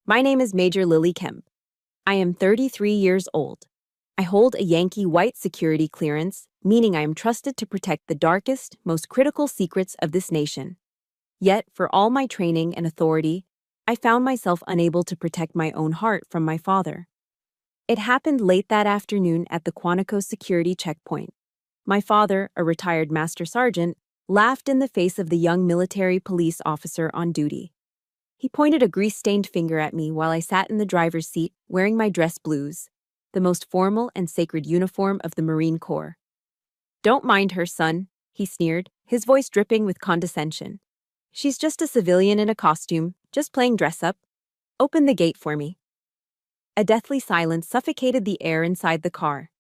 My name is Major Lily Kemp. I am 33 years old. I hold a Yankee White security clearance, meaning I am trusted to protect the darkest, most critical secrets of this nation. Yet, for all my training and authority, I found myself unable to protect my own heart from my father. It happened late that afternoon at the Quantico security checkpoint. My father, a retired master sergeant, laughed in the face of the young military police officer on duty. He pointed a grease-stained finger at me while I sat in the driver's seat wearing my dress blues, the most formal and sacred uniform of the Marine Corps. "Don't mind her, son," he sneered, his voice dripping with condescension. "She's just a civilian in a costume, just playing dress-up. Open the gate for me." A deathly silence suffocated the air inside the car.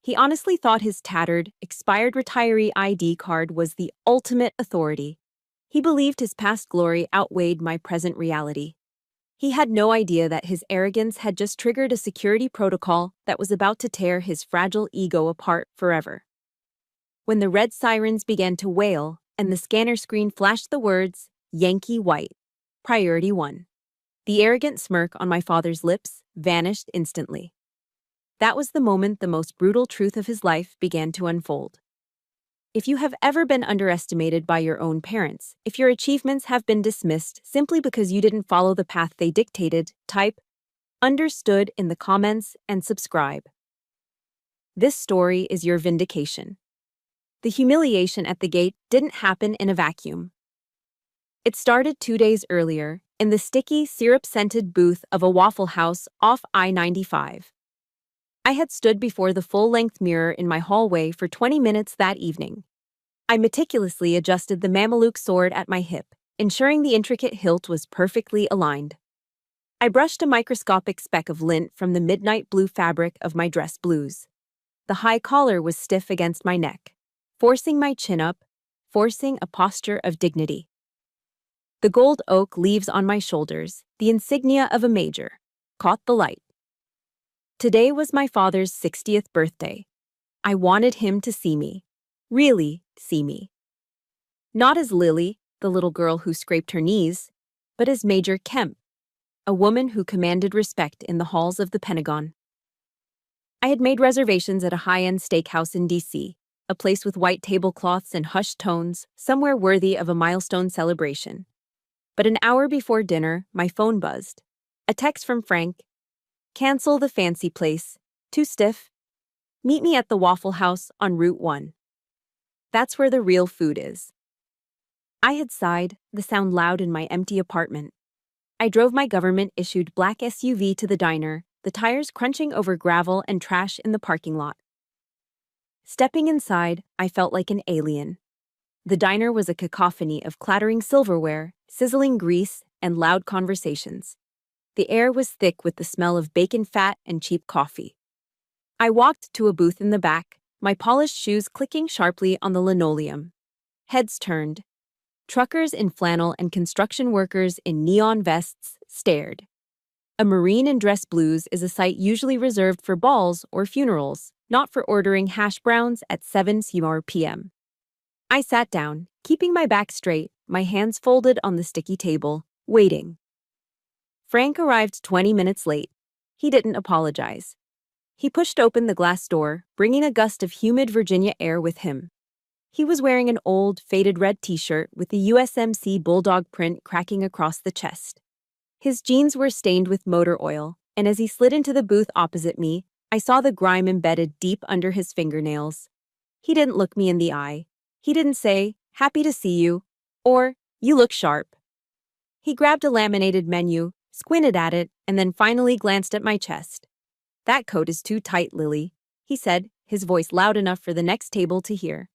He honestly thought his tattered, expired retiree ID card was the ultimate authority. He believed his past glory outweighed my present reality. He had no idea that his arrogance had just triggered a security protocol that was about to tear his fragile ego apart forever. When the red sirens began to wail and the scanner screen flashed the words, "Yankee White, Priority 1," the arrogant smirk on my father's lips vanished instantly. That was the moment the most brutal truth of his life began to unfold. If you have ever been underestimated by your own parents, if your achievements have been dismissed simply because you didn't follow the path they dictated, type "understood" in the comments and subscribe. This story is your vindication. The humiliation at the gate didn't happen in a vacuum. It started 2 days earlier, in the sticky, syrup-scented booth of a Waffle House off I-95. I had stood before the full-length mirror in my hallway for 20 minutes that evening. I meticulously adjusted the Mameluke sword at my hip, ensuring the intricate hilt was perfectly aligned. I brushed a microscopic speck of lint from the midnight blue fabric of my dress blues. The high collar was stiff against my neck, forcing my chin up, forcing a posture of dignity. The gold oak leaves on my shoulders, the insignia of a major, caught the light. Today was my father's 60th birthday. I wanted him to see me. Really see me. Not as Lily, the little girl who scraped her knees, but as Major Kemp, a woman who commanded respect in the halls of the Pentagon. I had made reservations at a high-end steakhouse in D.C., a place with white tablecloths and hushed tones, somewhere worthy of a milestone celebration. But an hour before dinner, my phone buzzed. A text from Frank. "Cancel the fancy place. Too stiff. Meet me at the Waffle House on Route 1. That's where the real food is." I had sighed, the sound loud in my empty apartment. I drove my government-issued black SUV to the diner, the tires crunching over gravel and trash in the parking lot. Stepping inside, I felt like an alien. The diner was a cacophony of clattering silverware, sizzling grease, and loud conversations. The air was thick with the smell of bacon fat and cheap coffee. I walked to a booth in the back, my polished shoes clicking sharply on the linoleum. Heads turned. Truckers in flannel and construction workers in neon vests stared. A Marine in dress blues is a site usually reserved for balls or funerals, not for ordering hash browns at 7 p.m. I sat down, keeping my back straight, my hands folded on the sticky table, waiting. Frank arrived 20 minutes late. He didn't apologize. He pushed open the glass door, bringing a gust of humid Virginia air with him. He was wearing an old, faded red t-shirt with the USMC Bulldog print cracking across the chest. His jeans were stained with motor oil, and as he slid into the booth opposite me, I saw the grime embedded deep under his fingernails. He didn't look me in the eye. He didn't say, "Happy to see you," or "You look sharp." He grabbed a laminated menu, squinted at it, and then finally glanced at my chest. "That coat is too tight, Lily," he said, his voice loud enough for the next table to hear.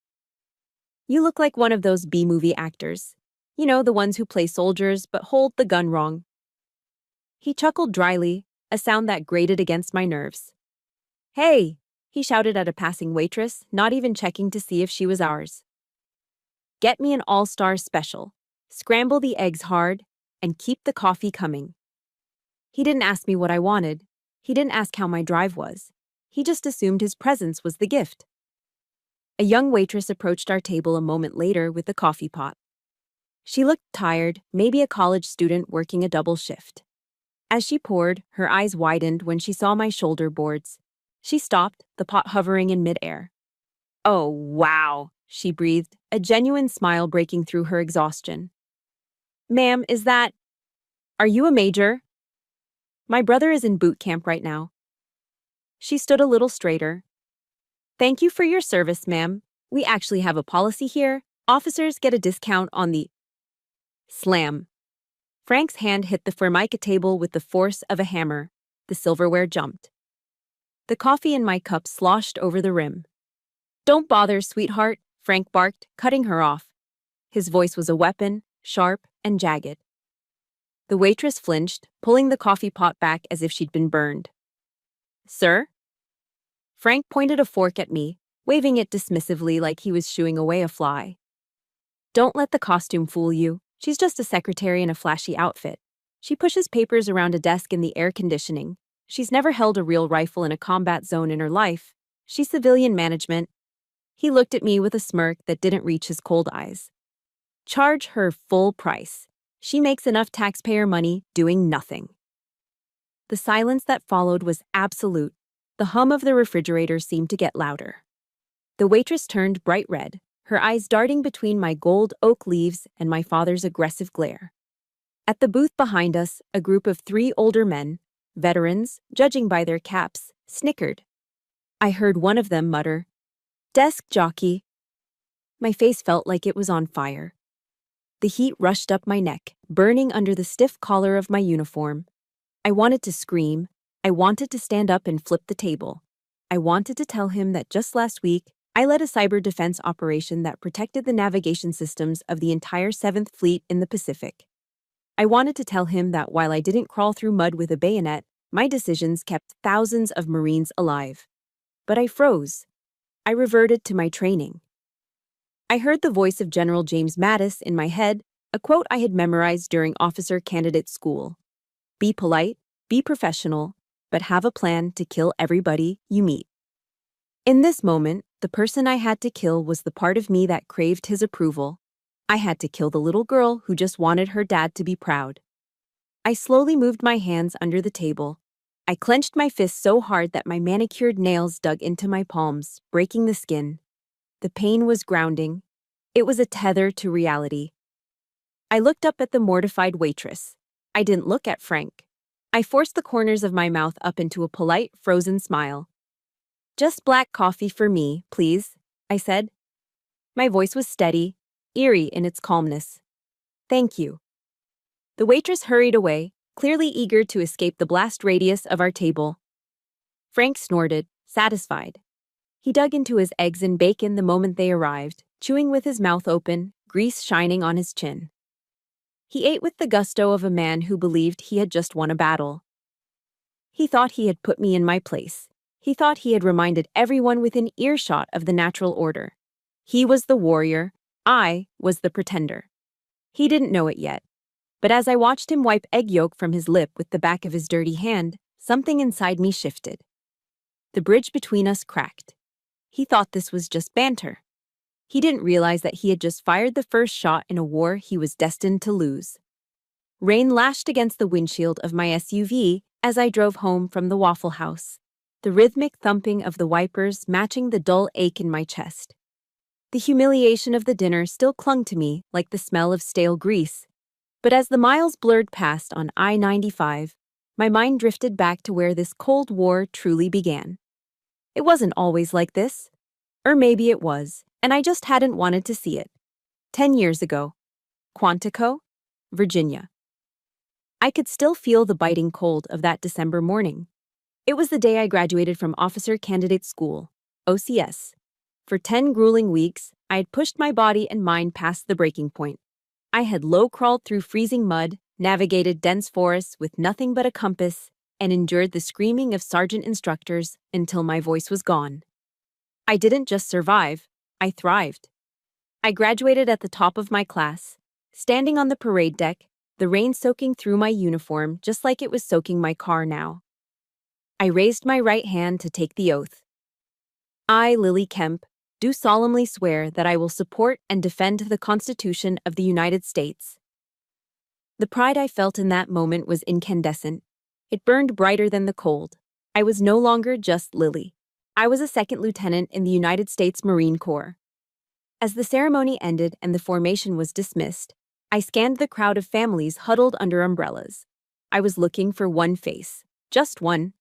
"You look like one of those B-movie actors. You know, the ones who play soldiers but hold the gun wrong." He chuckled dryly, a sound that grated against my nerves. "Hey!" he shouted at a passing waitress, not even checking to see if she was ours. "Get me an all-star special. Scramble the eggs hard, and keep the coffee coming." He didn't ask me what I wanted. He didn't ask how my drive was. He just assumed his presence was the gift. A young waitress approached our table a moment later with the coffee pot. She looked tired, maybe a college student working a double shift. As she poured, her eyes widened when she saw my shoulder boards. She stopped, the pot hovering in midair. "Oh, wow," she breathed, a genuine smile breaking through her exhaustion. "Ma'am, are you a major?" "My brother is in boot camp right now." She stood a little straighter. "Thank you for your service, ma'am. We actually have a policy here. Officers get a discount on the—" Slam. Frank's hand hit the formica table with the force of a hammer. The silverware jumped. The coffee in my cup sloshed over the rim. "Don't bother, sweetheart," Frank barked, cutting her off. His voice was a weapon, sharp and jagged. The waitress flinched, pulling the coffee pot back as if she'd been burned. "Sir?" Frank pointed a fork at me, waving it dismissively like he was shooing away a fly. "Don't let the costume fool you. She's just a secretary in a flashy outfit. She pushes papers around a desk in the air conditioning. She's never held a real rifle in a combat zone in her life. She's civilian management." He looked at me with a smirk that didn't reach his cold eyes. "Charge her full price. She makes enough taxpayer money doing nothing." The silence that followed was absolute. The hum of the refrigerator seemed to get louder. The waitress turned bright red, her eyes darting between my gold oak leaves and my father's aggressive glare. At the booth behind us, a group of 3 older men, veterans, judging by their caps, snickered. I heard one of them mutter, "Desk jockey." My face felt like it was on fire. The heat rushed up my neck, burning under the stiff collar of my uniform. I wanted to scream. I wanted to stand up and flip the table. I wanted to tell him that just last week, I led a cyber defense operation that protected the navigation systems of the entire 7th Fleet in the Pacific. I wanted to tell him that while I didn't crawl through mud with a bayonet, my decisions kept thousands of Marines alive. But I froze. I reverted to my training. I heard the voice of General James Mattis in my head, a quote I had memorized during officer candidate school. "Be polite, be professional, but have a plan to kill everybody you meet." In this moment, the person I had to kill was the part of me that craved his approval. I had to kill the little girl who just wanted her dad to be proud. I slowly moved my hands under the table. I clenched my fists so hard that my manicured nails dug into my palms, breaking the skin. The pain was grounding. It was a tether to reality. I looked up at the mortified waitress. I didn't look at Frank. I forced the corners of my mouth up into a polite, frozen smile. "Just black coffee for me, please," I said. My voice was steady, eerie in its calmness. "Thank you." The waitress hurried away, clearly eager to escape the blast radius of our table. Frank snorted, satisfied. He dug into his eggs and bacon the moment they arrived, chewing with his mouth open, grease shining on his chin. He ate with the gusto of a man who believed he had just won a battle. He thought he had put me in my place. He thought he had reminded everyone within earshot of the natural order. He was the warrior. I was the pretender. He didn't know it yet. But as I watched him wipe egg yolk from his lip with the back of his dirty hand, something inside me shifted. The bridge between us cracked. He thought this was just banter. He didn't realize that he had just fired the first shot in a war he was destined to lose. Rain lashed against the windshield of my SUV as I drove home from the Waffle House, the rhythmic thumping of the wipers matching the dull ache in my chest. The humiliation of the dinner still clung to me like the smell of stale grease. But as the miles blurred past on I-95, my mind drifted back to where this Cold War truly began. It wasn't always like this. Or maybe it was, and I just hadn't wanted to see it. 10 years ago. Quantico, Virginia. I could still feel the biting cold of that December morning. It was the day I graduated from Officer Candidate School, OCS. For 10 grueling weeks, I had pushed my body and mind past the breaking point. I had low-crawled through freezing mud, navigated dense forests with nothing but a compass, and endured the screaming of sergeant instructors until my voice was gone. I didn't just survive, I thrived. I graduated at the top of my class, standing on the parade deck, the rain soaking through my uniform just like it was soaking my car now. I raised my right hand to take the oath. I, Lily Kemp, do solemnly swear that I will support and defend the Constitution of the United States. The pride I felt in that moment was incandescent. It burned brighter than the cold. I was no longer just Lily. I was a second lieutenant in the United States Marine Corps. As the ceremony ended and the formation was dismissed, I scanned the crowd of families huddled under umbrellas. I was looking for one face, just one.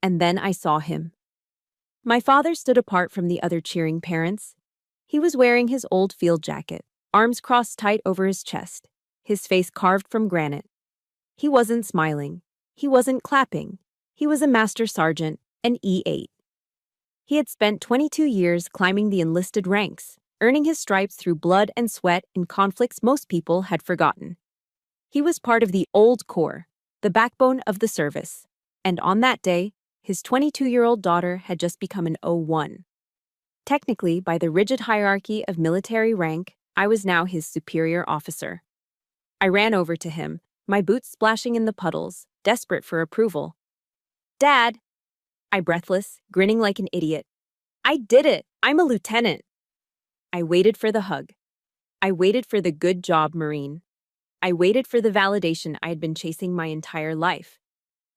And then I saw him. My father stood apart from the other cheering parents. He was wearing his old field jacket, arms crossed tight over his chest, his face carved from granite. He wasn't smiling. He wasn't clapping. He was a master sergeant, an E8. He had spent 22 years climbing the enlisted ranks, earning his stripes through blood and sweat in conflicts most people had forgotten. He was part of the Old Corps, the backbone of the service, and on that day, his 22-year-old daughter had just become an O1. Technically, by the rigid hierarchy of military rank, I was now his superior officer. I ran over to him, my boots splashing in the puddles, desperate for approval. "Dad!" I breathless, grinning like an idiot. "I did it! I'm a lieutenant!" I waited for the hug. I waited for the good job, Marine. I waited for the validation I had been chasing my entire life.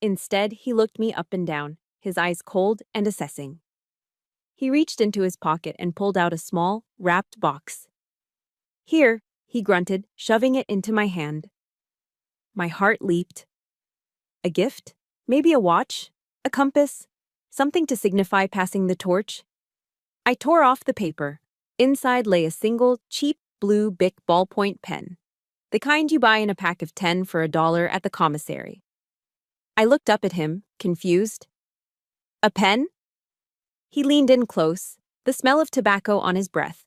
Instead, he looked me up and down, his eyes cold and assessing. He reached into his pocket and pulled out a small, wrapped box. "Here," he grunted, shoving it into my hand. My heart leaped. A gift? Maybe a watch? A compass? Something to signify passing the torch? I tore off the paper. Inside lay a single, cheap, blue Bic ballpoint pen. The kind you buy in a pack of 10 for $1 at the commissary. I looked up at him, confused. "A pen?" He leaned in close, the smell of tobacco on his breath.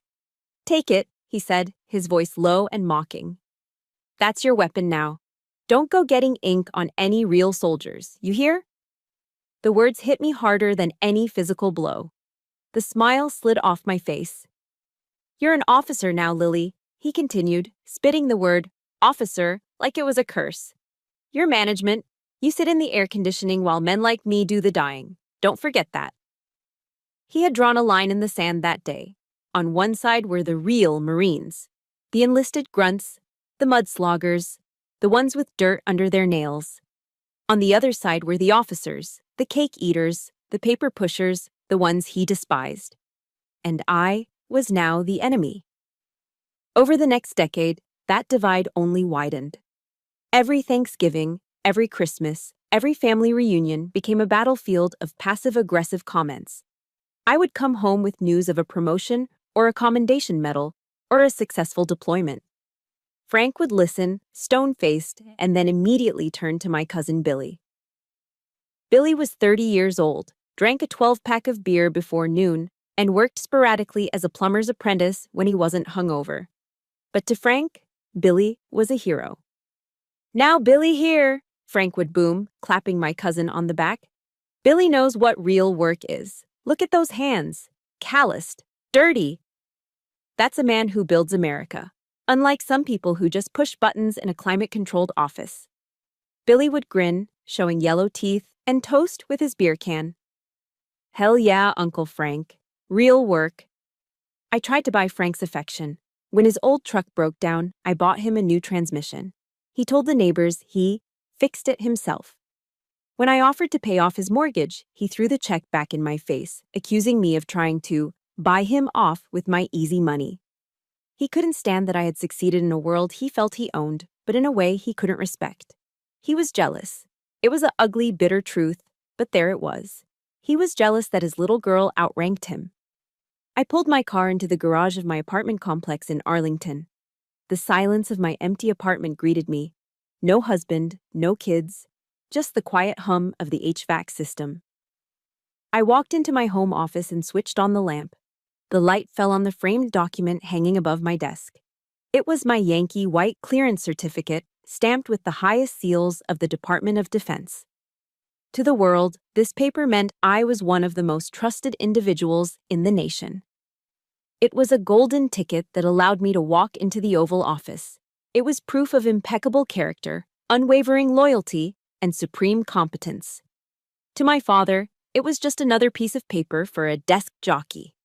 "Take it," he said, his voice low and mocking. "That's your weapon now. Don't go getting ink on any real soldiers, you hear?" The words hit me harder than any physical blow. The smile slid off my face. "You're an officer now, Lily," he continued, spitting the word officer like it was a curse. "You're management. You sit in the air conditioning while men like me do the dying. Don't forget that." He had drawn a line in the sand that day. On one side were the real Marines, the enlisted grunts, the mudsloggers, the ones with dirt under their nails. On the other side were the officers, the cake eaters, the paper pushers, the ones he despised. And I was now the enemy. Over the next decade, that divide only widened. Every Thanksgiving, every Christmas, every family reunion became a battlefield of passive-aggressive comments. I would come home with news of a promotion or a commendation medal or a successful deployment. Frank would listen, stone-faced, and then immediately turn to my cousin Billy. Billy was 30 years old, drank a 12-pack of beer before noon, and worked sporadically as a plumber's apprentice when he wasn't hungover. But to Frank, Billy was a hero. "Now Billy here," Frank would boom, clapping my cousin on the back. "Billy knows what real work is. Look at those hands. Calloused. Dirty. That's a man who builds America, unlike some people who just push buttons in a climate-controlled office." Billy would grin, showing yellow teeth, and toast with his beer can. "Hell yeah, Uncle Frank. Real work." I tried to buy Frank's affection. When his old truck broke down, I bought him a new transmission. He told the neighbors he fixed it himself. When I offered to pay off his mortgage, he threw the check back in my face, accusing me of trying to buy him off with my easy money. He couldn't stand that I had succeeded in a world he felt he owned, but in a way he couldn't respect. He was jealous. It was an ugly, bitter truth, but there it was. He was jealous that his little girl outranked him. I pulled my car into the garage of my apartment complex in Arlington. The silence of my empty apartment greeted me. No husband, no kids, just the quiet hum of the HVAC system. I walked into my home office and switched on the lamp. The light fell on the framed document hanging above my desk. It was my Yankee white clearance certificate, stamped with the highest seals of the Department of Defense. To the world, this paper meant I was one of the most trusted individuals in the nation. It was a golden ticket that allowed me to walk into the Oval Office. It was proof of impeccable character, unwavering loyalty, and supreme competence. To my father, it was just another piece of paper for a desk jockey.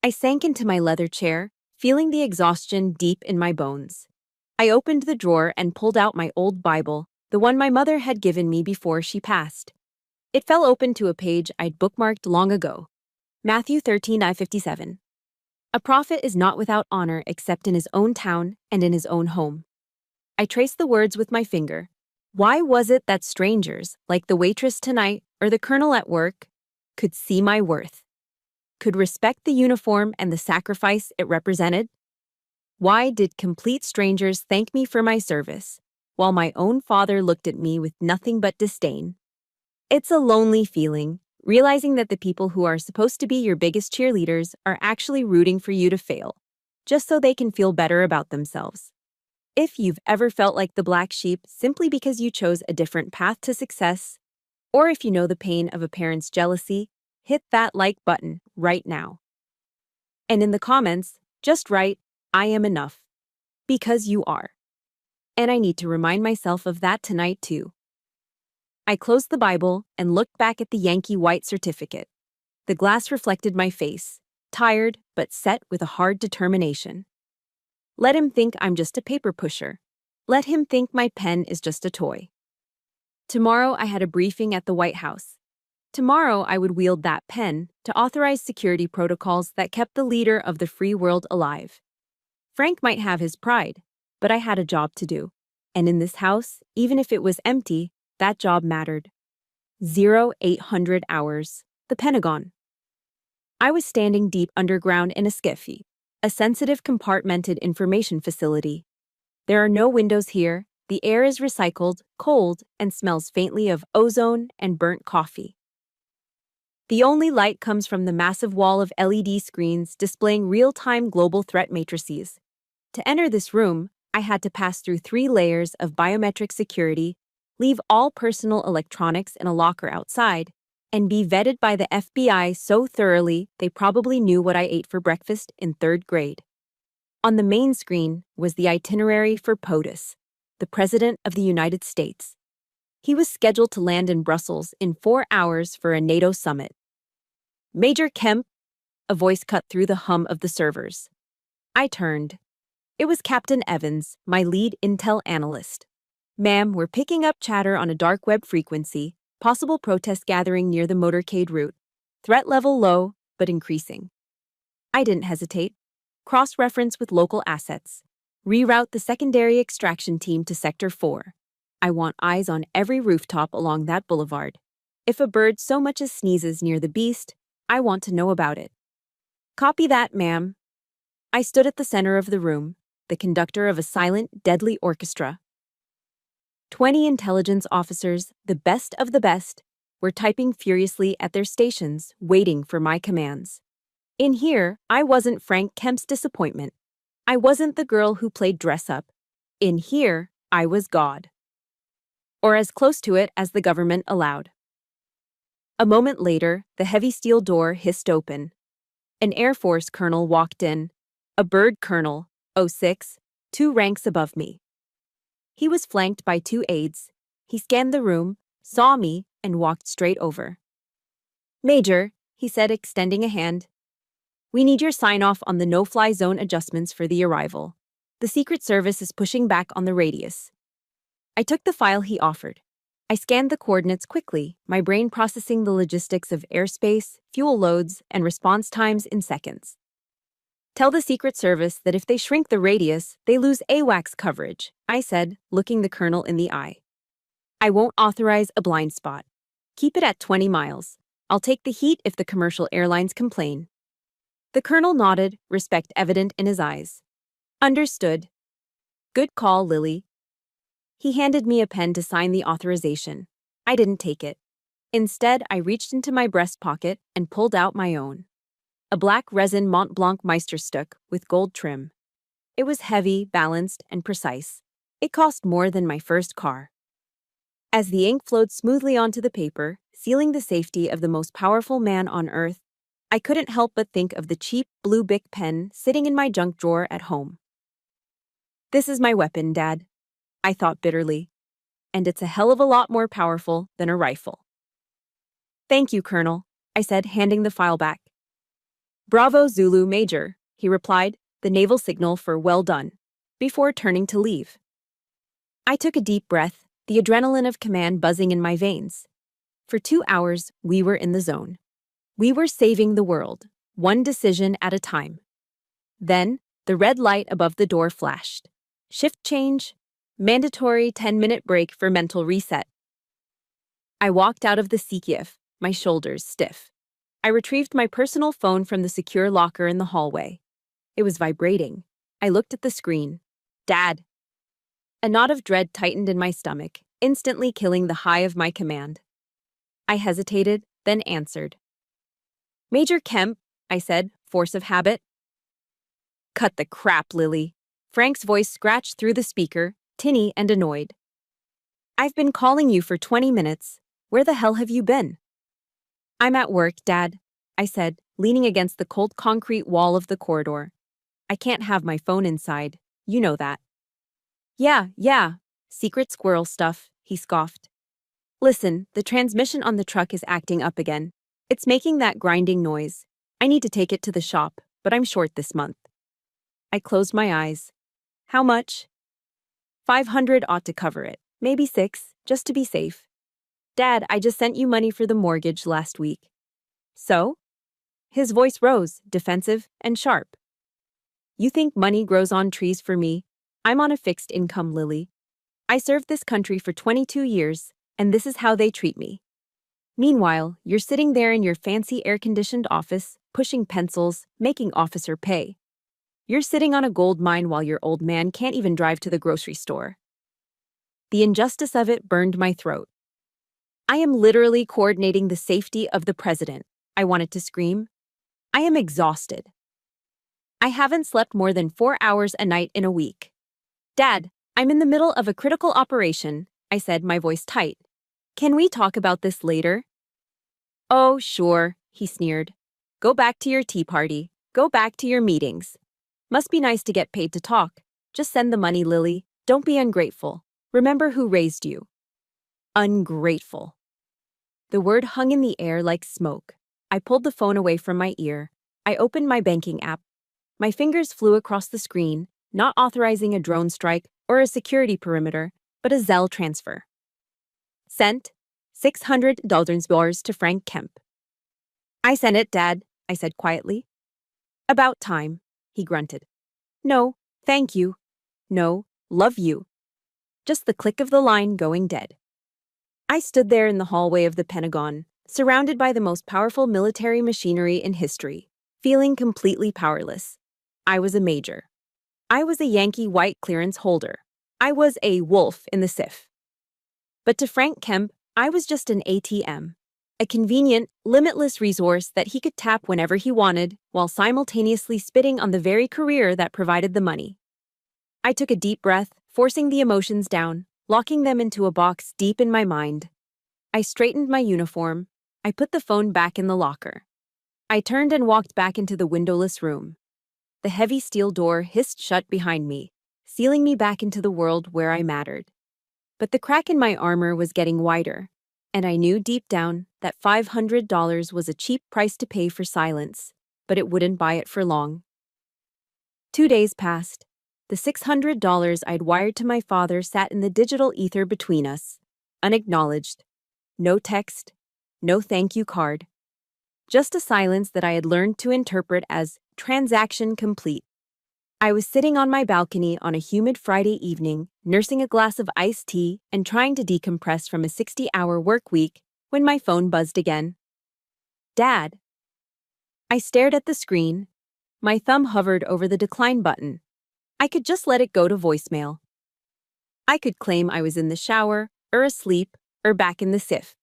I sank into my leather chair, feeling the exhaustion deep in my bones. I opened the drawer and pulled out my old Bible, the one my mother had given me before she passed. It fell open to a page I'd bookmarked long ago. Matthew 13:57. A prophet is not without honor except in his own town and in his own home. I traced the words with my finger. Why was it that strangers, like the waitress tonight or the colonel at work, could see my worth? Could respect the uniform and the sacrifice it represented? Why did complete strangers thank me for my service, while my own father looked at me with nothing but disdain? It's a lonely feeling, realizing that the people who are supposed to be your biggest cheerleaders are actually rooting for you to fail, just so they can feel better about themselves. If you've ever felt like the black sheep simply because you chose a different path to success, or if you know the pain of a parent's jealousy, hit that like button right now. And in the comments, just write, "I am enough." Because you are. And I need to remind myself of that tonight too. I closed the Bible and looked back at the Yankee white certificate. The glass reflected my face, tired but set with a hard determination. Let him think I'm just a paper pusher. Let him think my pen is just a toy. Tomorrow I had a briefing at the White House. Tomorrow I would wield that pen to authorize security protocols that kept the leader of the free world alive. Frank might have his pride, but I had a job to do. And in this house, even if it was empty, that job mattered. 0800 hours. The Pentagon. I was standing deep underground in a SCIF, a sensitive compartmented information facility. There are no windows here, the air is recycled, cold, and smells faintly of ozone and burnt coffee. The only light comes from the massive wall of LED screens displaying real-time global threat matrices. To enter this room, I had to pass through 3 layers of biometric security, leave all personal electronics in a locker outside, and be vetted by the FBI so thoroughly they probably knew what I ate for breakfast in 3rd grade. On the main screen was the itinerary for POTUS, the President of the United States. He was scheduled to land in Brussels in 4 hours for a NATO summit. "Major Kemp," a voice cut through the hum of the servers. I turned. It was Captain Evans, my lead intel analyst. "Ma'am, we're picking up chatter on a dark web frequency, possible protest gathering near the motorcade route. Threat level low, but increasing." I didn't hesitate. Cross-reference with local assets. Reroute the secondary extraction team to Sector 4. I want eyes on every rooftop along that boulevard. If a bird so much as sneezes near the beast, I want to know about it. "Copy that, ma'am." I stood at the center of the room, the conductor of a silent, deadly orchestra. 20 intelligence officers, the best of the best, were typing furiously at their stations, waiting for my commands. In here, I wasn't Frank Kemp's disappointment. I wasn't the girl who played dress-up. In here, I was God. Or as close to it as the government allowed. A moment later, the heavy steel door hissed open. An Air Force colonel walked in, a bird colonel, 06, 2 ranks above me. He was flanked by 2 aides. He scanned the room, saw me, and walked straight over. "Major," he said, extending a hand, "we need your sign-off on the no-fly zone adjustments for the arrival. The Secret Service is pushing back on the radius." I took the file he offered. I scanned the coordinates quickly, my brain processing the logistics of airspace, fuel loads, and response times in seconds. "Tell the Secret Service that if they shrink the radius, they lose AWACS coverage," I said, looking the colonel in the eye. "I won't authorize a blind spot. Keep it at 20 miles. I'll take the heat if the commercial airlines complain." The colonel nodded, respect evident in his eyes. "Understood." "Good call, Lily." He handed me a pen to sign the authorization. I didn't take it. Instead, I reached into my breast pocket and pulled out my own. A black resin Mont Blanc Meisterstück with gold trim. It was heavy, balanced, and precise. It cost more than my first car. As the ink flowed smoothly onto the paper, sealing the safety of the most powerful man on Earth, I couldn't help but think of the cheap blue Bic pen sitting in my junk drawer at home. "This is my weapon, Dad," I thought bitterly. "And it's a hell of a lot more powerful than a rifle." "Thank you, Colonel," I said, handing the file back. "Bravo Zulu Major," he replied, the naval signal for "well done," before turning to leave. I took a deep breath, the adrenaline of command buzzing in my veins. For 2 hours, we were in the zone. We were saving the world, one decision at a time. Then, the red light above the door flashed. Shift change, mandatory 10-minute break for mental reset. I walked out of the CKIF, my shoulders stiff. I retrieved my personal phone from the secure locker in the hallway. It was vibrating. I looked at the screen. Dad. A knot of dread tightened in my stomach, instantly killing the high of my command. I hesitated, then answered. Major Kemp, I said, force of habit. Cut the crap, Lily. Frank's voice scratched through the speaker, tinny and annoyed. I've been calling you for 20 minutes. Where the hell have you been? I'm at work, Dad, I said, leaning against the cold concrete wall of the corridor. I can't have my phone inside. You know that. Yeah, secret squirrel stuff, he scoffed. Listen, the transmission on the truck is acting up again. It's making that grinding noise. I need to take it to the shop, but I'm short this month. I closed my eyes. How much? 500 ought to cover it. Maybe 6, just to be safe. Dad, I just sent you money for the mortgage last week. So? His voice rose, defensive and sharp. You think money grows on trees for me? I'm on a fixed income, Lily. I served this country for 22 years, and this is how they treat me. Meanwhile, you're sitting there in your fancy air-conditioned office, pushing pencils, making officer pay. You're sitting on a gold mine while your old man can't even drive to the grocery store. The injustice of it burned my throat. I am literally coordinating the safety of the president, I wanted to scream. I am exhausted. I haven't slept more than 4 hours a night in a week. Dad, I'm in the middle of a critical operation, I said, my voice tight. Can we talk about this later? Oh, sure, he sneered. Go back to your tea party. Go back to your meetings. Must be nice to get paid to talk. Just send the money, Lily. Don't be ungrateful. Remember who raised you. Ungrateful. The word hung in the air like smoke. I pulled the phone away from my ear. I opened my banking app. My fingers flew across the screen, not authorizing a drone strike or a security perimeter, but a Zelle transfer. Sent $600 to Frank Kemp. I sent it, Dad, I said quietly. About time, he grunted. No, thank you. No, love you. Just the click of the line going dead. I stood there in the hallway of the Pentagon, surrounded by the most powerful military machinery in history, feeling completely powerless. I was a major. I was a Yankee white clearance holder. I was a wolf in the SIF. But to Frank Kemp, I was just an ATM, a convenient, limitless resource that he could tap whenever he wanted, while simultaneously spitting on the very career that provided the money. I took a deep breath, forcing the emotions down, locking them into a box deep in my mind. I straightened my uniform. I put the phone back in the locker. I turned and walked back into the windowless room. The heavy steel door hissed shut behind me, sealing me back into the world where I mattered. But the crack in my armor was getting wider, and I knew deep down that $500 was a cheap price to pay for silence, but it wouldn't buy it for long. 2 days passed. The $600 I'd wired to my father sat in the digital ether between us, unacknowledged. No text, no thank you card. Just a silence that I had learned to interpret as transaction complete. I was sitting on my balcony on a humid Friday evening, nursing a glass of iced tea and trying to decompress from a 60-hour work week when my phone buzzed again. Dad. I stared at the screen. My thumb hovered over the decline button. I could just let it go to voicemail. I could claim I was in the shower, or asleep, or back in the SIF.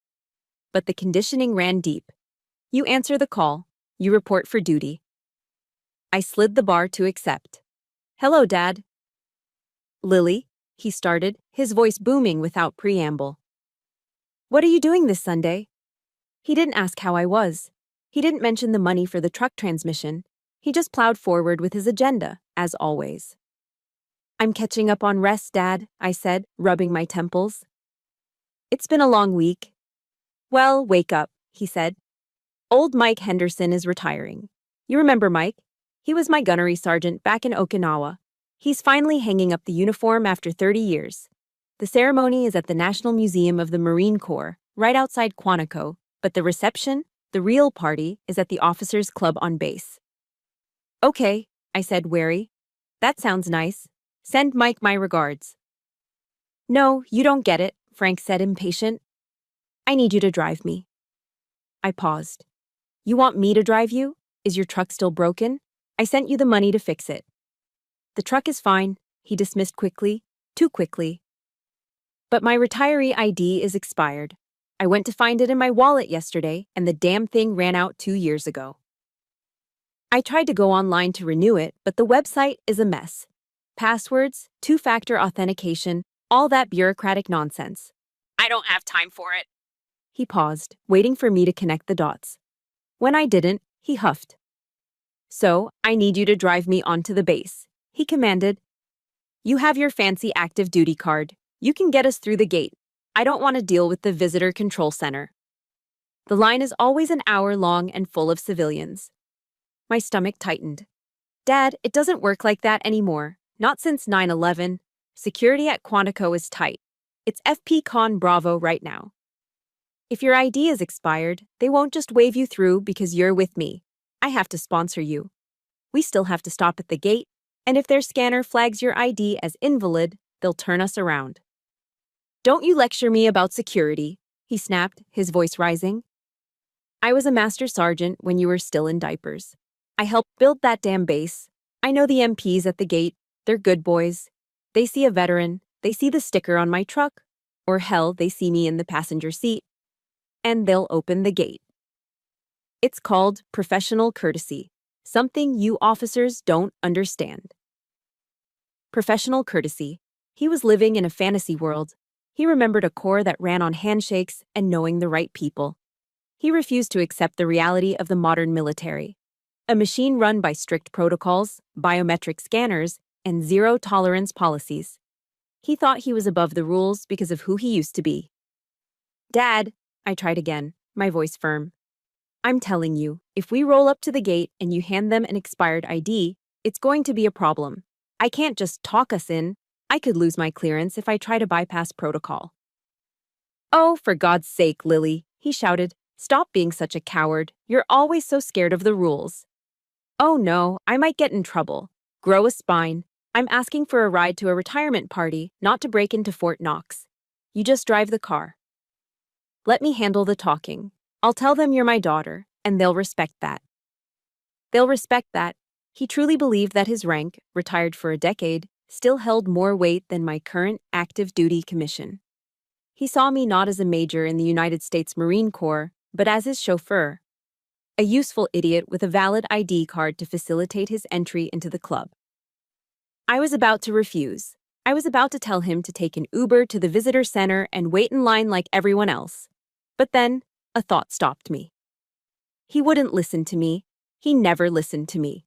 But the conditioning ran deep. You answer the call. You report for duty. I slid the bar to accept. Hello, Dad. Lily, he started, his voice booming without preamble. What are you doing this Sunday? He didn't ask how I was. He didn't mention the money for the truck transmission. He just plowed forward with his agenda, as always. I'm catching up on rest, Dad, I said, rubbing my temples. It's been a long week. Well, wake up, he said. Old Mike Henderson is retiring. You remember Mike? He was my gunnery sergeant back in Okinawa. He's finally hanging up the uniform after 30 years. The ceremony is at the National Museum of the Marine Corps, right outside Quantico, but the reception, the real party, is at the officers' club on base. Okay, I said, wary. That sounds nice. Send Mike my regards. No, you don't get it, Frank said, impatient. I need you to drive me. I paused. You want me to drive you? Is your truck still broken? I sent you the money to fix it. The truck is fine, he dismissed quickly, too quickly. But my retiree ID is expired. I went to find it in my wallet yesterday, and the damn thing ran out 2 years ago. I tried to go online to renew it, but the website is a mess. Passwords, two-factor authentication, all that bureaucratic nonsense. I don't have time for it. He paused, waiting for me to connect the dots. When I didn't, he huffed. So, I need you to drive me onto the base, he commanded. You have your fancy active duty card. You can get us through the gate. I don't want to deal with the visitor control center. The line is always an hour long and full of civilians. My stomach tightened. Dad, it doesn't work like that anymore. Not since 9/11. Security at Quantico is tight. It's FP Con Bravo right now. If your ID is expired, they won't just wave you through because you're with me. I have to sponsor you. We still have to stop at the gate, and if their scanner flags your ID as invalid, they'll turn us around. Don't you lecture me about security, he snapped, his voice rising. I was a master sergeant when you were still in diapers. I helped build that damn base. I know the MPs at the gate. They're good boys. They see a veteran, they see the sticker on my truck, or hell, they see me in the passenger seat, and they'll open the gate. It's called professional courtesy, something you officers don't understand. Professional courtesy. He was living in a fantasy world. He remembered a corps that ran on handshakes and knowing the right people. He refused to accept the reality of the modern military. A machine run by strict protocols, biometric scanners, and zero-tolerance policies. He thought he was above the rules because of who he used to be. Dad, I tried again, my voice firm. I'm telling you, if we roll up to the gate and you hand them an expired ID, it's going to be a problem. I can't just talk us in. I could lose my clearance if I try to bypass protocol. Oh, for God's sake, Lily, he shouted. Stop being such a coward. You're always so scared of the rules. Oh no, I might get in trouble. Grow a spine. I'm asking for a ride to a retirement party, not to break into Fort Knox. You just drive the car. Let me handle the talking. I'll tell them you're my daughter, and they'll respect that. They'll respect that. He truly believed that his rank, retired for a decade, still held more weight than my current active duty commission. He saw me not as a major in the United States Marine Corps, but as his chauffeur. A useful idiot with a valid ID card to facilitate his entry into the club. I was about to refuse. I was about to tell him to take an Uber to the visitor center and wait in line like everyone else. But then, a thought stopped me. He wouldn't listen to me. He never listened to me.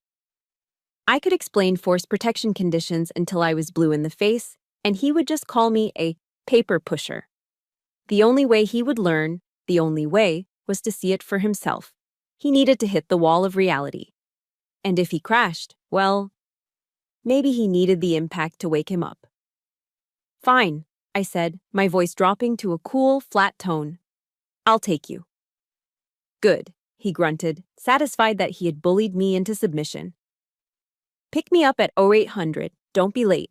I could explain force protection conditions until I was blue in the face, and he would just call me a paper pusher. The only way he would learn, the only way, was to see it for himself. He needed to hit the wall of reality. And if he crashed, well, maybe he needed the impact to wake him up. Fine, I said, my voice dropping to a cool, flat tone. I'll take you. Good, he grunted, satisfied that he had bullied me into submission. Pick me up at 0800, don't be late.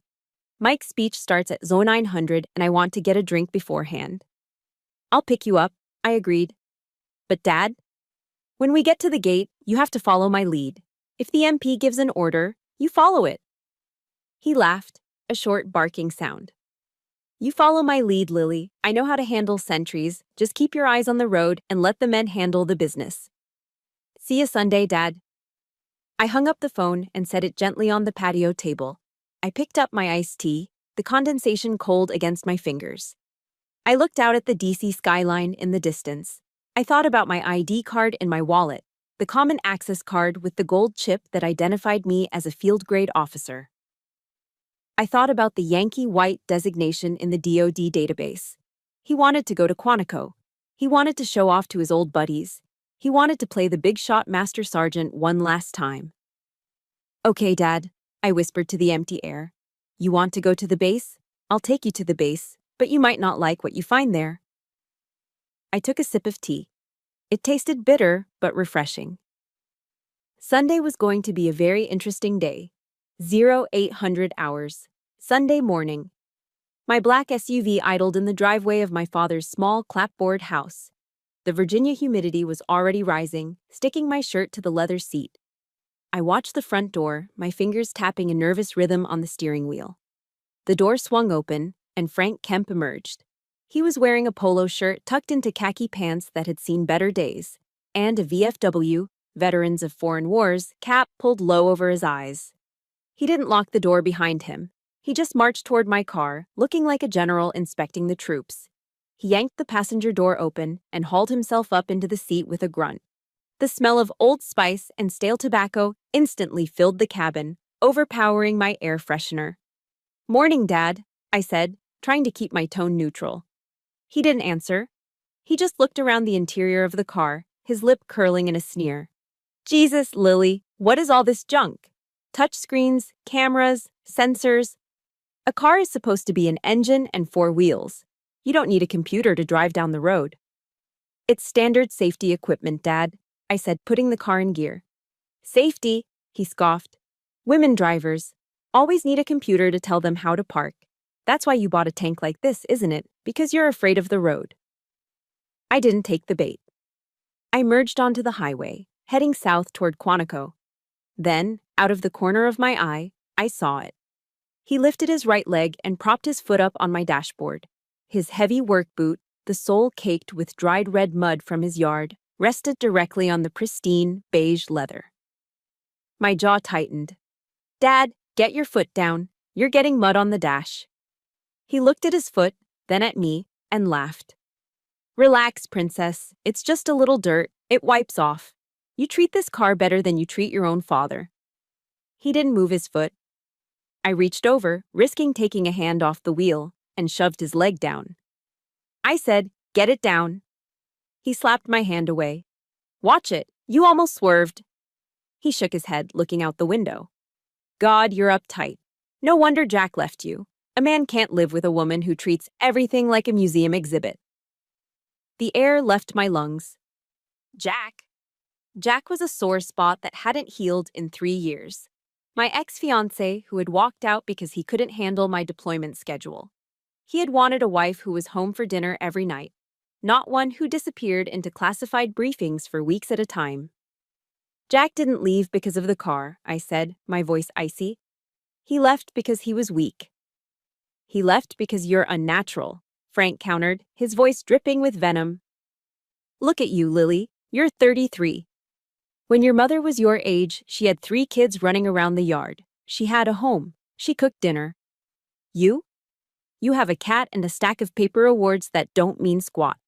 Mike's speech starts at 0900 and I want to get a drink beforehand. I'll pick you up, I agreed. But Dad? When we get to the gate, you have to follow my lead. If the MP gives an order, you follow it. He laughed, a short barking sound. You follow my lead, Lily. I know how to handle sentries. Just keep your eyes on the road and let the men handle the business. See you Sunday, Dad. I hung up the phone and set it gently on the patio table. I picked up my iced tea, the condensation cold against my fingers. I looked out at the DC skyline in the distance. I thought about my ID card in my wallet, the common access card with the gold chip that identified me as a field-grade officer. I thought about the Yankee White designation in the DoD database. He wanted to go to Quantico. He wanted to show off to his old buddies. He wanted to play the big shot master sergeant one last time. Okay, Dad, I whispered to the empty air. You want to go to the base? I'll take you to the base. but you might not like what you find there. I took a sip of tea. It tasted bitter, but refreshing. Sunday was going to be a very interesting day. 0800 hours. Sunday morning. My black SUV idled in the driveway of my father's small clapboard house. The Virginia humidity was already rising, sticking my shirt to the leather seat. I watched the front door, my fingers tapping a nervous rhythm on the steering wheel. The door swung open, and Frank Kemp emerged. He was wearing a polo shirt tucked into khaki pants that had seen better days, and a VFW, Veterans of Foreign Wars, cap pulled low over his eyes. He didn't lock the door behind him. He just marched toward my car, looking like a general inspecting the troops. He yanked the passenger door open and hauled himself up into the seat with a grunt. The smell of Old Spice and stale tobacco instantly filled the cabin, overpowering my air freshener. "Morning, Dad," I said, trying to keep my tone neutral. He didn't answer. He just looked around the interior of the car, his lip curling in a sneer. "Jesus, Lily, what is all this junk? Touchscreens, cameras, sensors. A car is supposed to be an engine and four wheels. You don't need a computer to drive down the road." "It's standard safety equipment, Dad," I said, putting the car in gear. "Safety," he scoffed. "Women drivers always need a computer to tell them how to park. That's why you bought a tank like this, isn't it? Because you're afraid of the road." I didn't take the bait. I merged onto the highway, heading south toward Quantico. Then, out of the corner of my eye, I saw it. He lifted his right leg and propped his foot up on my dashboard. His heavy work boot, the sole caked with dried red mud from his yard, rested directly on the pristine, beige leather. My jaw tightened. "Dad, get your foot down. You're getting mud on the dash." He looked at his foot, then at me, and laughed. "Relax, princess. It's just a little dirt. It wipes off. You treat this car better than you treat your own father." He didn't move his foot. I reached over, risking taking a hand off the wheel, and shoved his leg down. I said, "Get it down." He slapped my hand away. "Watch it. You almost swerved." He shook his head, looking out the window. "God, you're uptight. No wonder Jack left you. A man can't live with a woman who treats everything like a museum exhibit." The air left my lungs. Jack. Jack was a sore spot that hadn't healed in 3 years. My ex-fiancé who had walked out because he couldn't handle my deployment schedule. He had wanted a wife who was home for dinner every night, not one who disappeared into classified briefings for weeks at a time. "Jack didn't leave because of the car," I said, my voice icy. "He left because he was weak." "He left because you're unnatural," Frank countered, his voice dripping with venom. "Look at you, Lily. You're 33. When your mother was your age, she had 3 kids running around the yard. She had a home. She cooked dinner. You? You have a cat and a stack of paper awards that don't mean squat.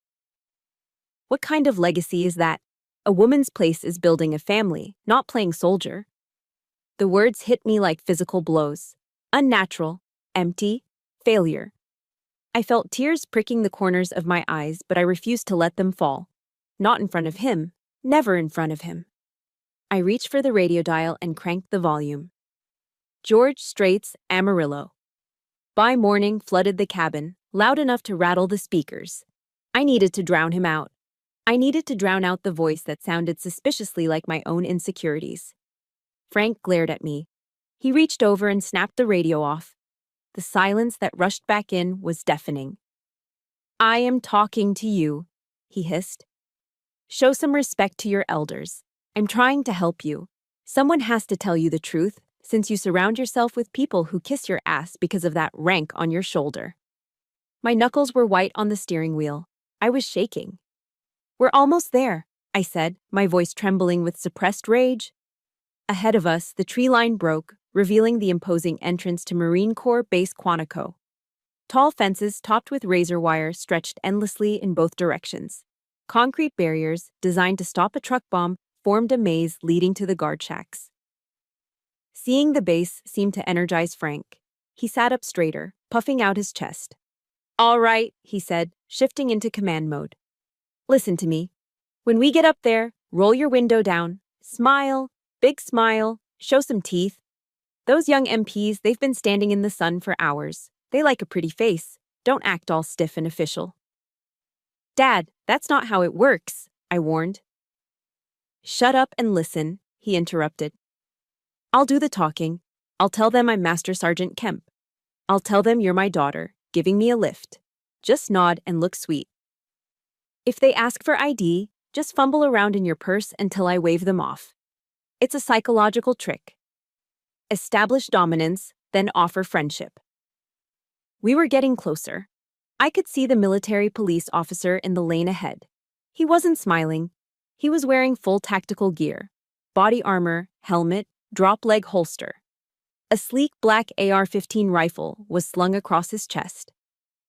What kind of legacy is that? A woman's place is building a family, not playing soldier." The words hit me like physical blows. Unnatural, empty, failure. I felt tears pricking the corners of my eyes, but I refused to let them fall. Not in front of him, never in front of him. I reached for the radio dial and cranked the volume. George Strait's Amarillo. By morning flooded the cabin, loud enough to rattle the speakers. I needed to drown him out. I needed to drown out the voice that sounded suspiciously like my own insecurities. Frank glared at me. He reached over and snapped the radio off. The silence that rushed back in was deafening. "I am talking to you," he hissed. "Show some respect to your elders. I'm trying to help you. Someone has to tell you the truth, since you surround yourself with people who kiss your ass because of that rank on your shoulder." My knuckles were white on the steering wheel. I was shaking. "We're almost there," I said, my voice trembling with suppressed rage. Ahead of us, the tree line broke, revealing the imposing entrance to Marine Corps Base Quantico. Tall fences topped with razor wire stretched endlessly in both directions. Concrete barriers, designed to stop a truck bomb, formed a maze leading to the guard shacks. Seeing the base seemed to energize Frank. He sat up straighter, puffing out his chest. "All right," he said, shifting into command mode. "Listen to me. When we get up there, roll your window down, smile, big smile, show some teeth. Those young MPs, they've been standing in the sun for hours. They like a pretty face, Don't act all stiff and official. Dad, that's not how it works, I warned. Shut up and listen, he interrupted. I'll do the talking. I'll tell them I'm Master Sergeant Kemp. I'll tell them you're my daughter, giving me a lift. Just nod and look sweet. If they ask for ID, just fumble around in your purse until I wave them off. It's a psychological trick. Establish dominance, then offer friendship. We were getting closer. I could see the military police officer in the lane ahead. He wasn't smiling. He was wearing full tactical gear, body armor, helmet, drop-leg holster. A sleek black AR-15 rifle was slung across his chest.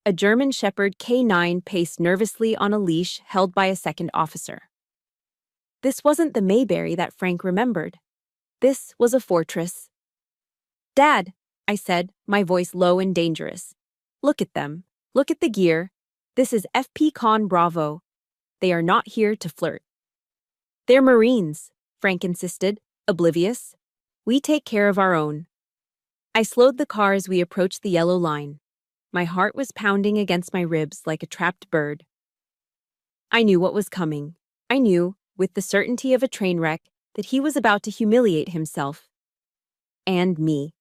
A German Shepherd K9 paced nervously on a leash held by a second officer. This wasn't the Mayberry that Frank remembered. This was a fortress. Dad, I said, my voice low and dangerous. Look at them. Look at the gear. This is FP Con Bravo. They are not here to flirt. They're Marines, Frank insisted, oblivious. We take care of our own. I slowed the car as we approached the yellow line. My heart was pounding against my ribs like a trapped bird. I knew what was coming. I knew, with the certainty of a train wreck, that he was about to humiliate himself. And me.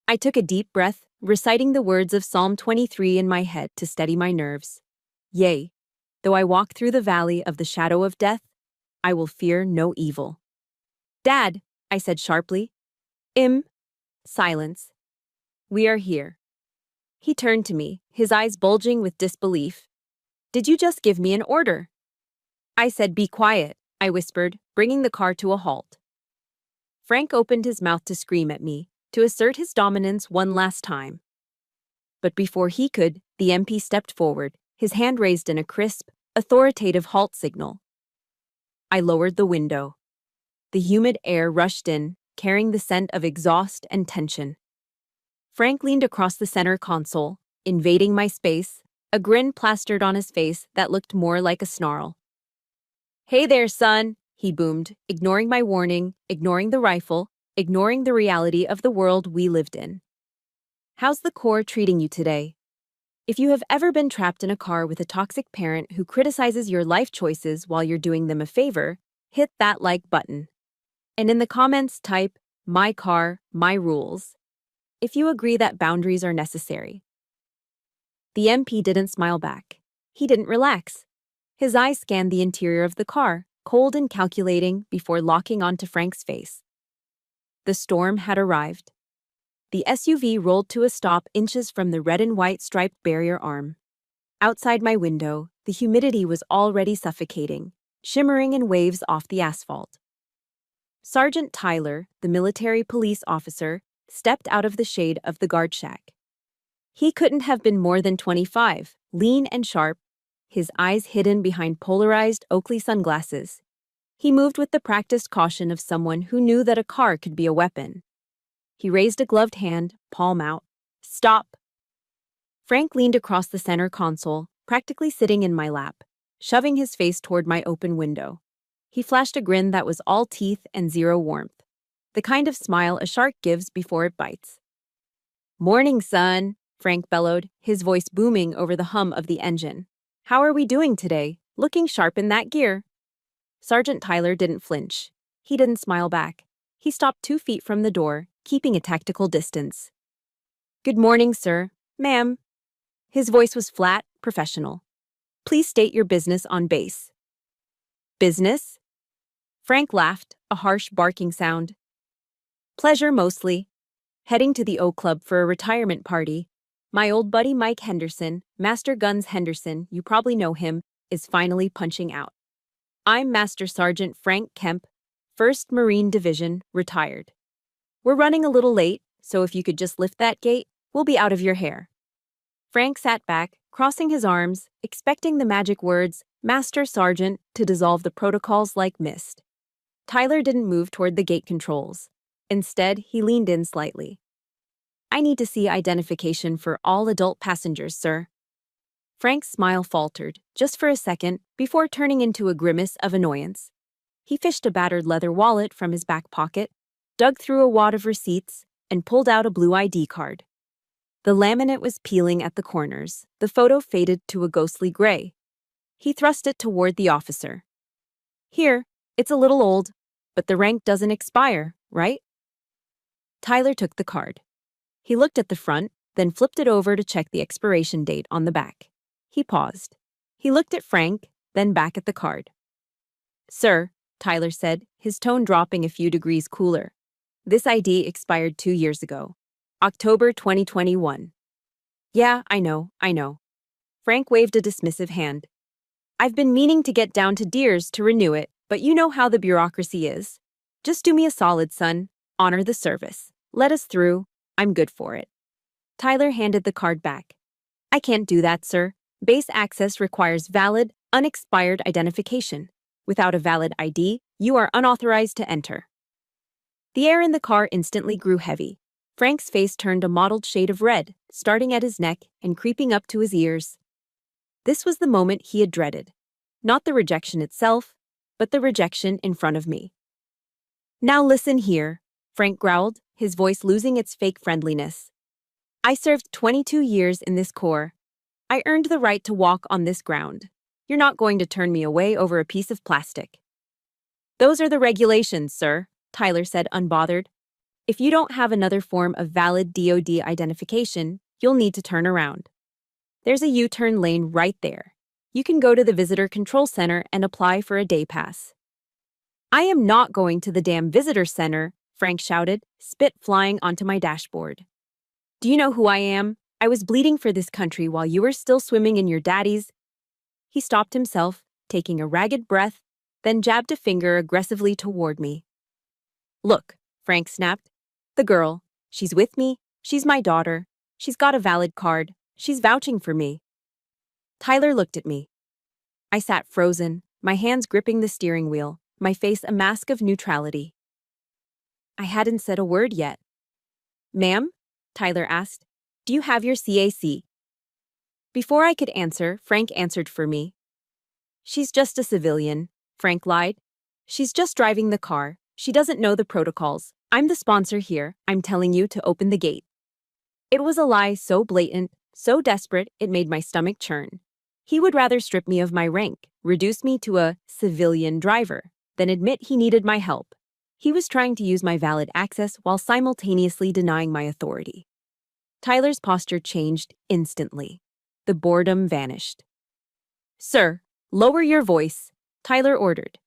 I took a deep breath, reciting the words of Psalm 23 in my head to steady my nerves. Yea, though I walk through the valley of the shadow of death, I will fear no evil. Dad, I said sharply. Silence. We are here. He turned to me, his eyes bulging with disbelief. Did you just give me an order? I said, be quiet, I whispered, bringing the car to a halt. Frank opened his mouth to scream at me, to assert his dominance one last time. But before he could, the MP stepped forward, his hand raised in a crisp, authoritative halt signal. I lowered the window. The humid air rushed in, carrying the scent of exhaust and tension. Frank leaned across the center console, invading my space, a grin plastered on his face that looked more like a snarl. Hey there, son, he boomed, ignoring my warning, ignoring the rifle, ignoring the reality of the world we lived in. How's the Corps treating you today? If you have ever been trapped in a car with a toxic parent who criticizes your life choices while you're doing them a favor, hit that like button. And in the comments type, my car, my rules, if you agree that boundaries are necessary. The MP didn't smile back. He didn't relax. His eyes scanned the interior of the car, cold and calculating, before locking onto Frank's face. The storm had arrived. The SUV rolled to a stop inches from the red and white striped barrier arm. Outside my window, the humidity was already suffocating, shimmering in waves off the asphalt. Sergeant Tyler, the military police officer, stepped out of the shade of the guard shack. He couldn't have been more than 25, lean and sharp, his eyes hidden behind polarized Oakley sunglasses. He moved with the practiced caution of someone who knew that a car could be a weapon. He raised a gloved hand, palm out. Stop! Frank leaned across the center console, practically sitting in my lap, shoving his face toward my open window. He flashed a grin that was all teeth and zero warmth, the kind of smile a shark gives before it bites. Morning, son, Frank bellowed, his voice booming over the hum of the engine. How are we doing today? Looking sharp in that gear. Sergeant Tyler didn't flinch. He didn't smile back. He stopped 2 feet from the door, keeping a tactical distance. Good morning, sir. Ma'am. His voice was flat, professional. Please state your business on base. Business? Frank laughed, a harsh barking sound. Pleasure mostly. Heading to the Oak Club for a retirement party. My old buddy Mike Henderson, Master Guns Henderson, you probably know him, is finally punching out. I'm Master Sergeant Frank Kemp, 1st Marine Division, retired. We're running a little late, so if you could just lift that gate, we'll be out of your hair. Frank sat back, crossing his arms, expecting the magic words, Master Sergeant, to dissolve the protocols like mist. Tyler didn't move toward the gate controls. Instead, he leaned in slightly. I need to see identification for all adult passengers, sir. Frank's smile faltered, just for a second, before turning into a grimace of annoyance. He fished a battered leather wallet from his back pocket, dug through a wad of receipts, and pulled out a blue ID card. The laminate was peeling at the corners. The photo faded to a ghostly gray. He thrust it toward the officer. Here, it's a little old, but the rank doesn't expire, right? Tyler took the card. He looked at the front, then flipped it over to check the expiration date on the back. He paused. He looked at Frank, then back at the card. Sir, Tyler said, his tone dropping a few degrees cooler. This ID expired 2 years ago. October 2021. Yeah, I know. Frank waved a dismissive hand. I've been meaning to get down to Deers to renew it, but you know how the bureaucracy is. Just do me a solid, son. Honor the service. Let us through. I'm good for it. Tyler handed the card back. I can't do that, sir. Base access requires valid, unexpired identification. Without a valid ID, you are unauthorized to enter. The air in the car instantly grew heavy. Frank's face turned a mottled shade of red, starting at his neck and creeping up to his ears. This was the moment he had dreaded. Not the rejection itself, but the rejection in front of me. Now listen here, Frank growled, his voice losing its fake friendliness. I served 22 years in this corps. I earned the right to walk on this ground. You're not going to turn me away over a piece of plastic. Those are the regulations, sir, Tyler said unbothered. If you don't have another form of valid DoD identification, you'll need to turn around. There's a U-turn lane right there. You can go to the Visitor Control Center and apply for a day pass. I am not going to the damn Visitor Center, Frank shouted, spit flying onto my dashboard. Do you know who I am? I was bleeding for this country while you were still swimming in your daddy's. He stopped himself, taking a ragged breath, then jabbed a finger aggressively toward me. Look, Frank snapped. The girl, she's with me, she's my daughter, she's got a valid card, she's vouching for me. Tyler looked at me. I sat frozen, my hands gripping the steering wheel, my face a mask of neutrality. I hadn't said a word yet. Ma'am? Tyler asked. Do you have your CAC? Before I could answer, Frank answered for me. She's just a civilian, Frank lied. She's just driving the car. She doesn't know the protocols. I'm the sponsor here. I'm telling you to open the gate. It was a lie so blatant, so desperate, it made my stomach churn. He would rather strip me of my rank, reduce me to a civilian driver, than admit he needed my help. He was trying to use my valid access while simultaneously denying my authority. Tyler's posture changed instantly. The boredom vanished. Sir, lower your voice, Tyler ordered.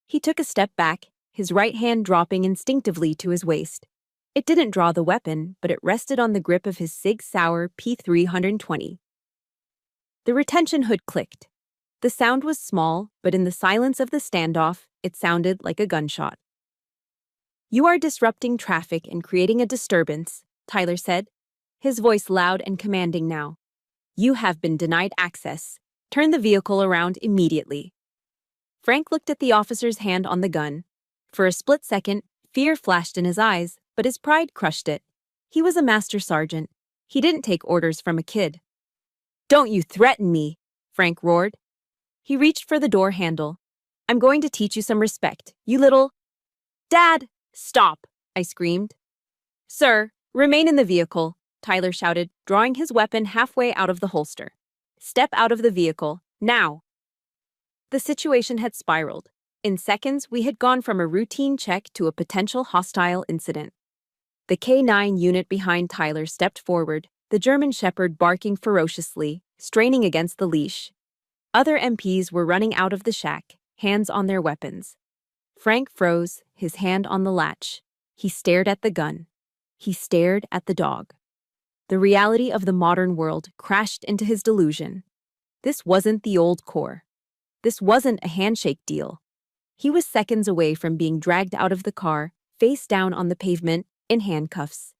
He took a step back, his right hand dropping instinctively to his waist. It didn't draw the weapon, but it rested on the grip of his Sig Sauer P320. The retention hood clicked. The sound was small, but in the silence of the standoff, it sounded like a gunshot. You are disrupting traffic and creating a disturbance, Tyler said, his voice loud and commanding now. You have been denied access. Turn the vehicle around immediately. Frank looked at the officer's hand on the gun. For a split second, fear flashed in his eyes, but his pride crushed it. He was a master sergeant. He didn't take orders from a kid. Don't you threaten me, Frank roared. He reached for the door handle. I'm going to teach you some respect, you little... Dad, stop, I screamed. Sir, remain in the vehicle, Tyler shouted, drawing his weapon halfway out of the holster. Step out of the vehicle, now. The situation had spiraled. In seconds, we had gone from a routine check to a potential hostile incident. The K9 unit behind Tyler stepped forward, the German Shepherd barking ferociously, straining against the leash. Other MPs were running out of the shack, hands on their weapons. Frank froze, his hand on the latch. He stared at the gun. He stared at the dog. The reality of the modern world crashed into his delusion. This wasn't the old Corps. This wasn't a handshake deal. He was seconds away from being dragged out of the car, face down on the pavement, in handcuffs.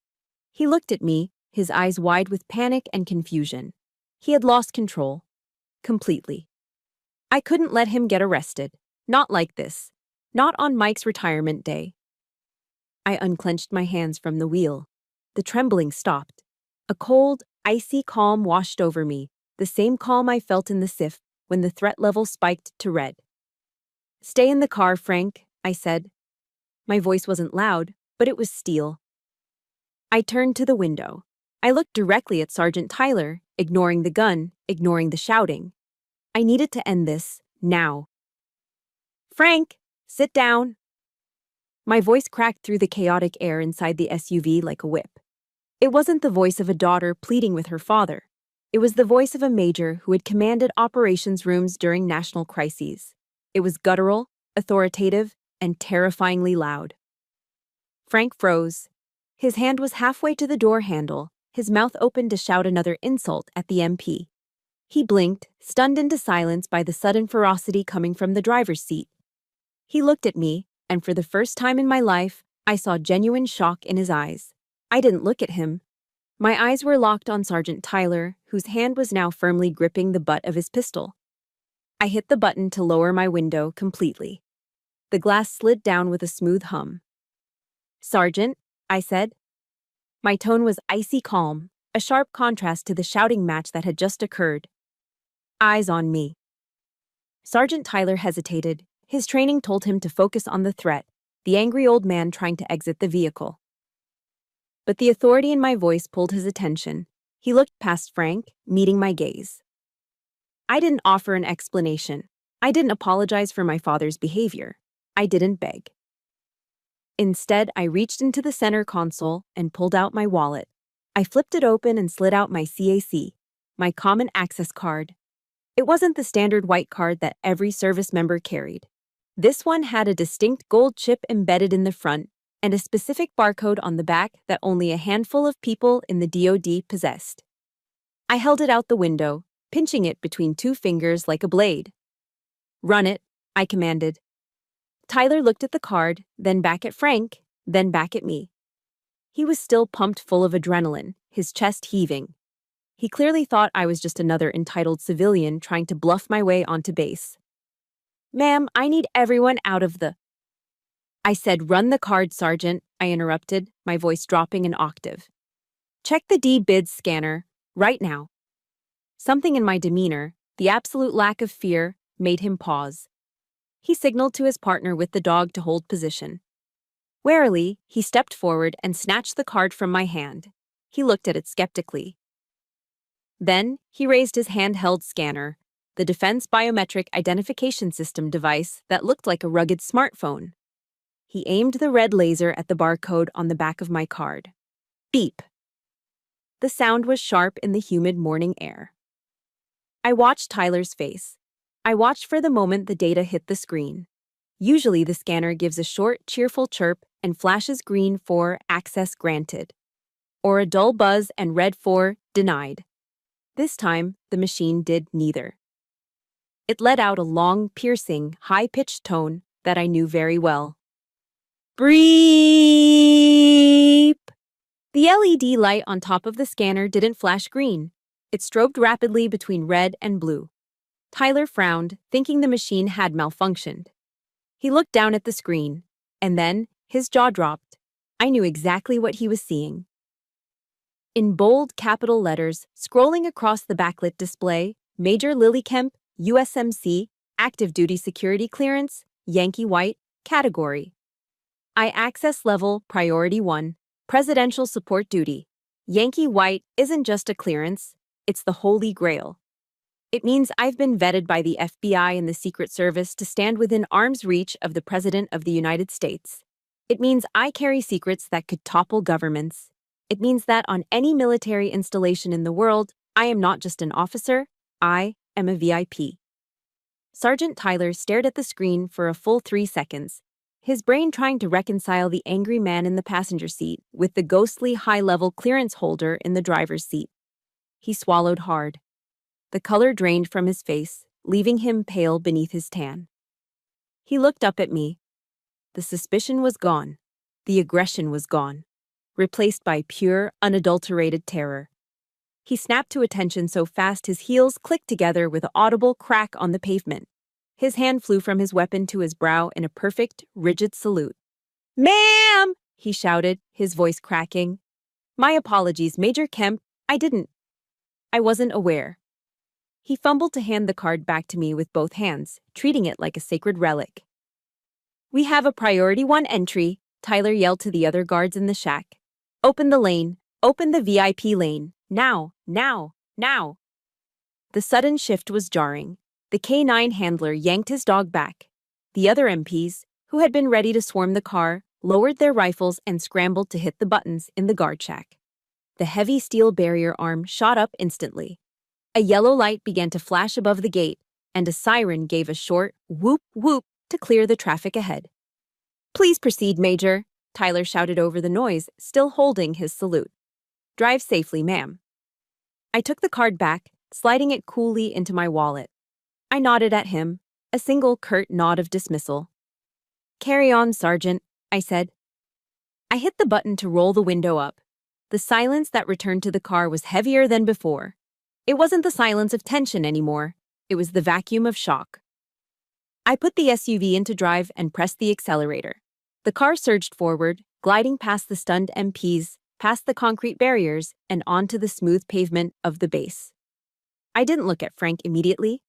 He looked at me, his eyes wide with panic and confusion. He had lost control. Completely. I couldn't let him get arrested. Not like this. Not on Mike's retirement day. I unclenched my hands from the wheel. The trembling stopped. A cold, icy calm washed over me, the same calm I felt in the SIF when the threat level spiked to red. Stay in the car, Frank, I said. My voice wasn't loud, but it was steel. I turned to the window. I looked directly at Sergeant Tyler, ignoring the gun, ignoring the shouting. I needed to end this, now. Frank, sit down. My voice cracked through the chaotic air inside the SUV like a whip. It wasn't the voice of a daughter pleading with her father. It was the voice of a major who had commanded operations rooms during national crises. It was guttural, authoritative, and terrifyingly loud. Frank froze. His hand was halfway to the door handle, his mouth open to shout another insult at the MP. He blinked, stunned into silence by the sudden ferocity coming from the driver's seat. He looked at me, and for the first time in my life, I saw genuine shock in his eyes. I didn't look at him. My eyes were locked on Sergeant Tyler, whose hand was now firmly gripping the butt of his pistol. I hit the button to lower my window completely. The glass slid down with a smooth hum. "Sergeant," I said. My tone was icy calm, a sharp contrast to the shouting match that had just occurred. "Eyes on me." Sergeant Tyler hesitated. His training told him to focus on the threat, the angry old man trying to exit the vehicle. But the authority in my voice pulled his attention. He looked past Frank, meeting my gaze. I didn't offer an explanation. I didn't apologize for my father's behavior. I didn't beg. Instead, I reached into the center console and pulled out my wallet. I flipped it open and slid out my CAC, my common access card. It wasn't the standard white card that every service member carried. This one had a distinct gold chip embedded in the front and a specific barcode on the back that only a handful of people in the DoD possessed. I held it out the window, pinching it between two fingers like a blade. "Run it," I commanded. Tyler looked at the card, then back at Frank, then back at me. He was still pumped full of adrenaline, his chest heaving. He clearly thought I was just another entitled civilian trying to bluff my way onto base. "Ma'am, I need everyone out of the—" I said, "Run the card, Sergeant," I interrupted, my voice dropping an octave. "Check the D-bids scanner, right now." Something in my demeanor, the absolute lack of fear, made him pause. He signaled to his partner with the dog to hold position. Warily, he stepped forward and snatched the card from my hand. He looked at it skeptically. Then, he raised his handheld scanner, the Defense Biometric Identification System device that looked like a rugged smartphone. He aimed the red laser at the barcode on the back of my card. Beep. The sound was sharp in the humid morning air. I watched Tyler's face. I watched for the moment the data hit the screen. Usually the scanner gives a short, cheerful chirp and flashes green for access granted, or a dull buzz and red for denied. This time, the machine did neither. It let out a long, piercing, high-pitched tone that I knew very well. Breep! The LED light on top of the scanner didn't flash green. It strobed rapidly between red and blue. Tyler frowned, thinking the machine had malfunctioned. He looked down at the screen, and then his jaw dropped. I knew exactly what he was seeing. In bold capital letters, scrolling across the backlit display, Major Lily Kemp, USMC, Active Duty Security Clearance, Yankee White, Category I Access Level Priority 1, Presidential Support Duty. Yankee White isn't just a clearance, it's the Holy Grail. It means I've been vetted by the FBI and the Secret Service to stand within arm's reach of the President of the United States. It means I carry secrets that could topple governments. It means that on any military installation in the world, I am not just an officer, I am a VIP. Sergeant Tyler stared at the screen for a full 3 seconds, his brain trying to reconcile the angry man in the passenger seat with the ghostly high-level clearance holder in the driver's seat. He swallowed hard. The color drained from his face, leaving him pale beneath his tan. He looked up at me. The suspicion was gone. The aggression was gone, replaced by pure, unadulterated terror. He snapped to attention so fast his heels clicked together with an audible crack on the pavement. His hand flew from his weapon to his brow in a perfect, rigid salute. "Ma'am!" he shouted, his voice cracking. "My apologies, Major Kemp. I wasn't aware." He fumbled to hand the card back to me with both hands, treating it like a sacred relic. "We have a Priority 1 entry," Tyler yelled to the other guards in the shack. "Open the lane. Open the VIP lane. Now, now, now. The sudden shift was jarring. The K9 handler yanked his dog back. The other MPs, who had been ready to swarm the car, lowered their rifles and scrambled to hit the buttons in the guard shack. The heavy steel barrier arm shot up instantly. A yellow light began to flash above the gate, and a siren gave a short whoop whoop to clear the traffic ahead. "Please proceed, Major," Tyler shouted over the noise, still holding his salute. "Drive safely, ma'am." I took the card back, sliding it coolly into my wallet. I nodded at him, a single curt nod of dismissal. "Carry on, Sergeant," I said. I hit the button to roll the window up. The silence that returned to the car was heavier than before. It wasn't the silence of tension anymore. It was the vacuum of shock. I put the SUV into drive and pressed the accelerator. The car surged forward, gliding past the stunned MPs, past the concrete barriers, and onto the smooth pavement of the base. I didn't look at Frank immediately.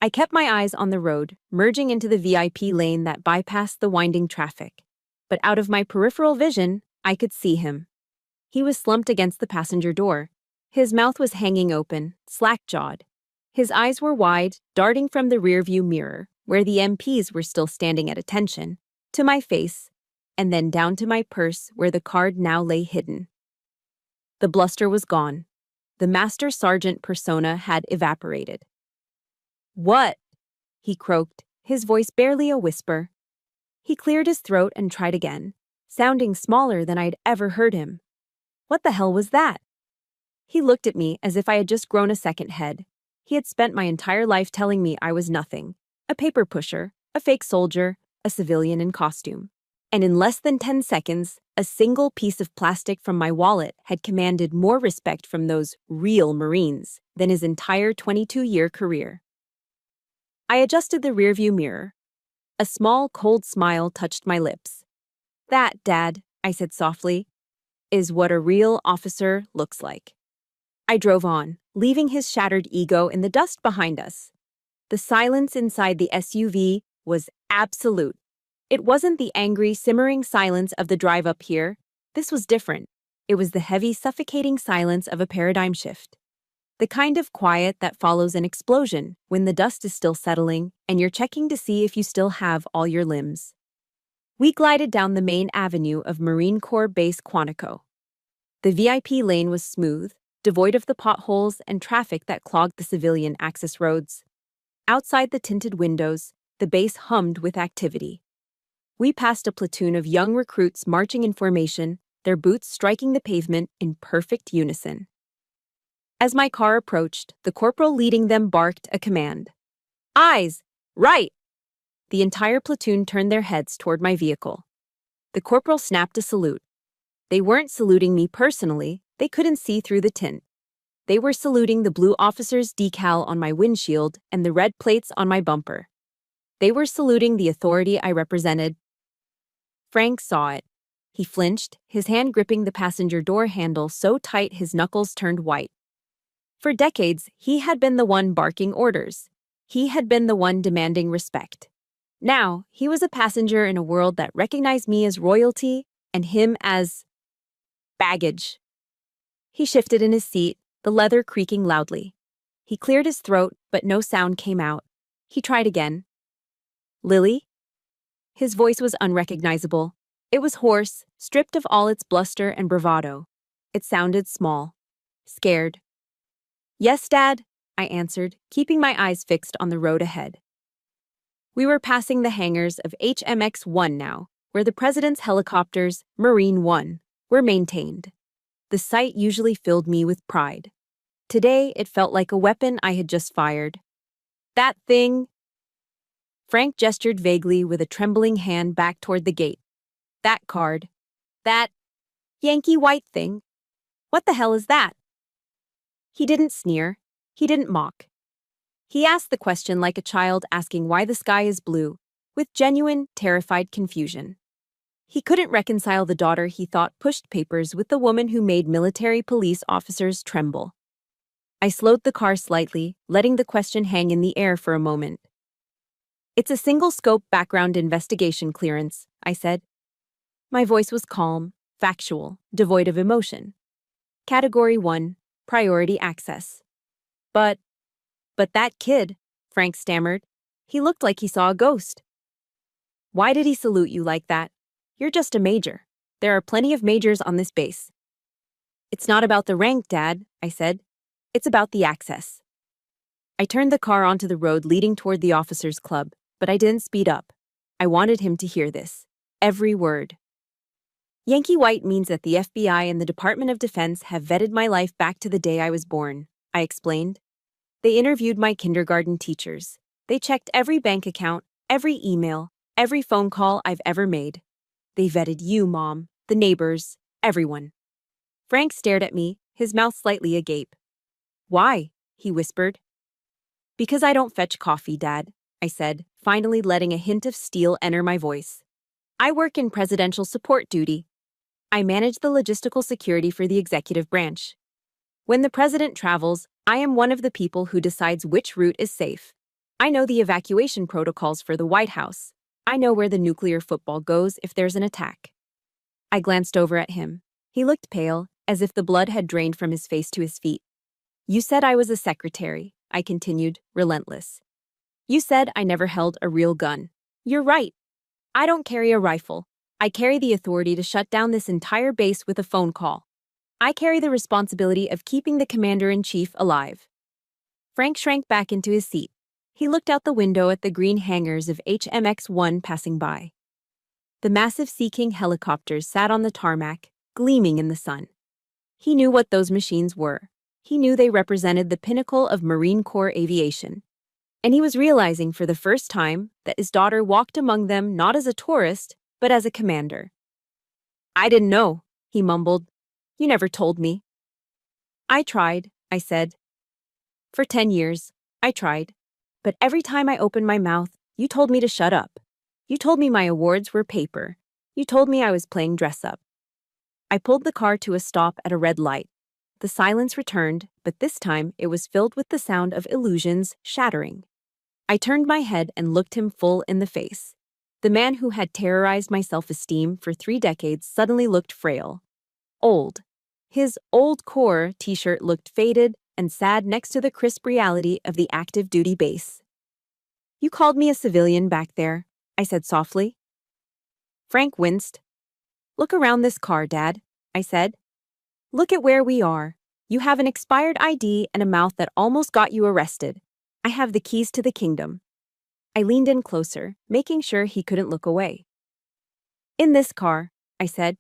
I kept my eyes on the road, merging into the VIP lane that bypassed the winding traffic. But out of my peripheral vision, I could see him. He was slumped against the passenger door. His mouth was hanging open, slack-jawed. His eyes were wide, darting from the rearview mirror, where the MPs were still standing at attention, to my face, and then down to my purse where the card now lay hidden. The bluster was gone. The Master Sergeant persona had evaporated. "What?" he croaked, his voice barely a whisper. He cleared his throat and tried again, sounding smaller than I'd ever heard him. "What the hell was that?" He looked at me as if I had just grown a second head. He had spent my entire life telling me I was nothing, a paper pusher, a fake soldier, a civilian in costume. And in less than 10 seconds, a single piece of plastic from my wallet had commanded more respect from those real Marines than his entire 22-year career. I adjusted the rearview mirror. A small, cold smile touched my lips. "That, Dad," I said softly, "is what a real officer looks like." I drove on, leaving his shattered ego in the dust behind us. The silence inside the SUV was absolute. It wasn't the angry, simmering silence of the drive up here. This was different. It was the heavy, suffocating silence of a paradigm shift. The kind of quiet that follows an explosion when the dust is still settling and you're checking to see if you still have all your limbs. We glided down the main avenue of Marine Corps Base Quantico. The VIP lane was smooth, devoid of the potholes and traffic that clogged the civilian access roads. Outside the tinted windows, the base hummed with activity. We passed a platoon of young recruits marching in formation, their boots striking the pavement in perfect unison. As my car approached, the corporal leading them barked a command. "Eyes! Right!" The entire platoon turned their heads toward my vehicle. The corporal snapped a salute. They weren't saluting me personally, they couldn't see through the tint. They were saluting the blue officer's decal on my windshield and the red plates on my bumper. They were saluting the authority I represented. Frank saw it. He flinched, his hand gripping the passenger door handle so tight his knuckles turned white. For decades, he had been the one barking orders. He had been the one demanding respect. Now, he was a passenger in a world that recognized me as royalty and him as baggage. He shifted in his seat, the leather creaking loudly. He cleared his throat, but no sound came out. He tried again. "Lily?" His voice was unrecognizable. It was hoarse, stripped of all its bluster and bravado. It sounded small, scared. "Yes, Dad," I answered, keeping my eyes fixed on the road ahead. We were passing the hangars of HMX-1 now, where the President's helicopters, Marine One, were maintained. The sight usually filled me with pride. Today, it felt like a weapon I had just fired. "That thing—" Frank gestured vaguely with a trembling hand back toward the gate. "That card. That Yankee white thing. What the hell is that?" He didn't sneer. He didn't mock. He asked the question like a child asking why the sky is blue, with genuine, terrified confusion. He couldn't reconcile the daughter he thought pushed papers with the woman who made military police officers tremble. I slowed the car slightly, letting the question hang in the air for a moment. "It's a single-scope background investigation clearance," I said. My voice was calm, factual, devoid of emotion. Category 1, Priority Access. But that kid, Frank stammered. He looked like he saw a ghost. Why did he salute you like that? You're just a major. There are plenty of majors on this base. It's not about the rank, Dad, I said. It's about the access. I turned the car onto the road leading toward the officers' club, but I didn't speed up. I wanted him to hear this. Every word. Yankee White means that the FBI and the Department of Defense have vetted my life back to the day I was born, I explained. They interviewed my kindergarten teachers. They checked every bank account, every email, every phone call I've ever made. They vetted you, Mom, the neighbors, everyone. Frank stared at me, his mouth slightly agape. Why? He whispered. Because I don't fetch coffee, Dad, I said, finally letting a hint of steel enter my voice. I work in presidential support duty. I manage the logistical security for the executive branch. When the president travels, I am one of the people who decides which route is safe. I know the evacuation protocols for the White House. I know where the nuclear football goes if there's an attack. I glanced over at him. He looked pale, as if the blood had drained from his face to his feet. You said I was a secretary, I continued, relentless. You said I never held a real gun. You're right. I don't carry a rifle. I carry the authority to shut down this entire base with a phone call. I carry the responsibility of keeping the commander-in-chief alive. Frank shrank back into his seat. He looked out the window at the green hangars of HMX-1 passing by. The massive Sea King helicopters sat on the tarmac, gleaming in the sun. He knew what those machines were. He knew they represented the pinnacle of Marine Corps aviation. And he was realizing for the first time that his daughter walked among them not as a tourist, but as a commander. I didn't know, he mumbled. You never told me. I tried, I said. For 10 years, I tried. But every time I opened my mouth, you told me to shut up. You told me my awards were paper. You told me I was playing dress-up. I pulled the car to a stop at a red light. The silence returned, but this time it was filled with the sound of illusions shattering. I turned my head and looked him full in the face. The man who had terrorized my self-esteem for 3 decades suddenly looked frail. Old. His Old Corps t-shirt looked faded and sad next to the crisp reality of the active duty base. You called me a civilian back there, I said softly. Frank winced. Look around this car, Dad, I said. Look at where we are. You have an expired ID and a mouth that almost got you arrested. I have the keys to the kingdom. I leaned in closer, making sure he couldn't look away. In this car, I said.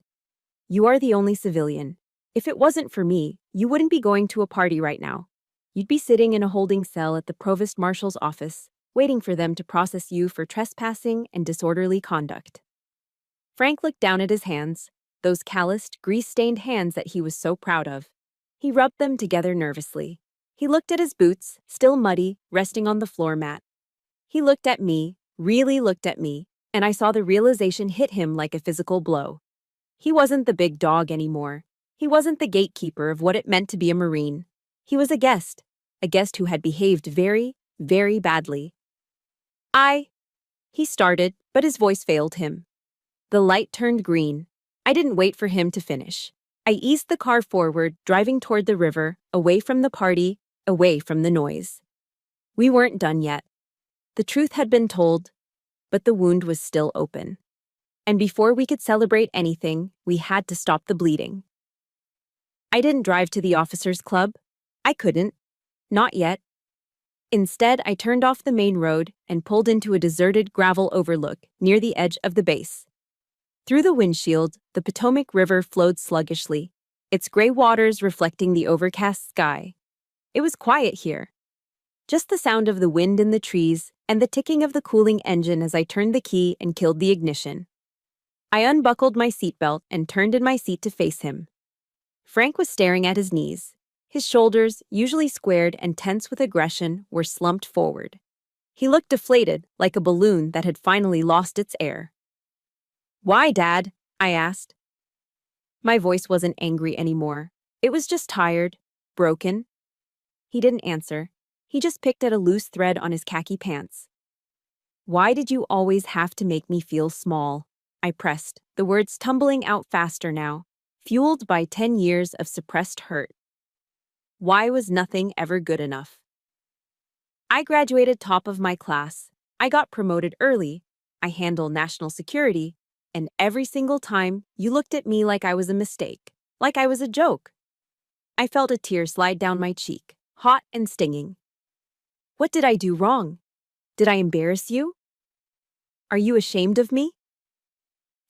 You are the only civilian. If it wasn't for me, you wouldn't be going to a party right now. You'd be sitting in a holding cell at the Provost Marshal's office, waiting for them to process you for trespassing and disorderly conduct. Frank looked down at his hands, those calloused, grease-stained hands that he was so proud of. He rubbed them together nervously. He looked at his boots, still muddy, resting on the floor mat. He looked at me, really looked at me, and I saw the realization hit him like a physical blow. He wasn't the big dog anymore. He wasn't the gatekeeper of what it meant to be a Marine. He was a guest who had behaved very, very badly. He started, but his voice failed him. The light turned green. I didn't wait for him to finish. I eased the car forward, driving toward the river, away from the party, away from the noise. We weren't done yet. The truth had been told, but the wound was still open. And before we could celebrate anything, we had to stop the bleeding. I didn't drive to the officers' club. I couldn't. Not yet. Instead, I turned off the main road and pulled into a deserted gravel overlook near the edge of the base. Through the windshield, the Potomac River flowed sluggishly, its gray waters reflecting the overcast sky. It was quiet here. Just the sound of the wind in the trees and the ticking of the cooling engine as I turned the key and killed the ignition. I unbuckled my seatbelt and turned in my seat to face him. Frank was staring at his knees. His shoulders, usually squared and tense with aggression, were slumped forward. He looked deflated, like a balloon that had finally lost its air. Why, Dad? I asked. My voice wasn't angry anymore. It was just tired, broken. He didn't answer. He just picked at a loose thread on his khaki pants. Why did you always have to make me feel small? I pressed, the words tumbling out faster now. fueled by 10 years of suppressed hurt. Why was nothing ever good enough? I graduated top of my class. I got promoted early. I handle national security. And every single time, you looked at me like I was a mistake, like I was a joke. I felt a tear slide down my cheek, hot and stinging. What did I do wrong? Did I embarrass you? Are you ashamed of me?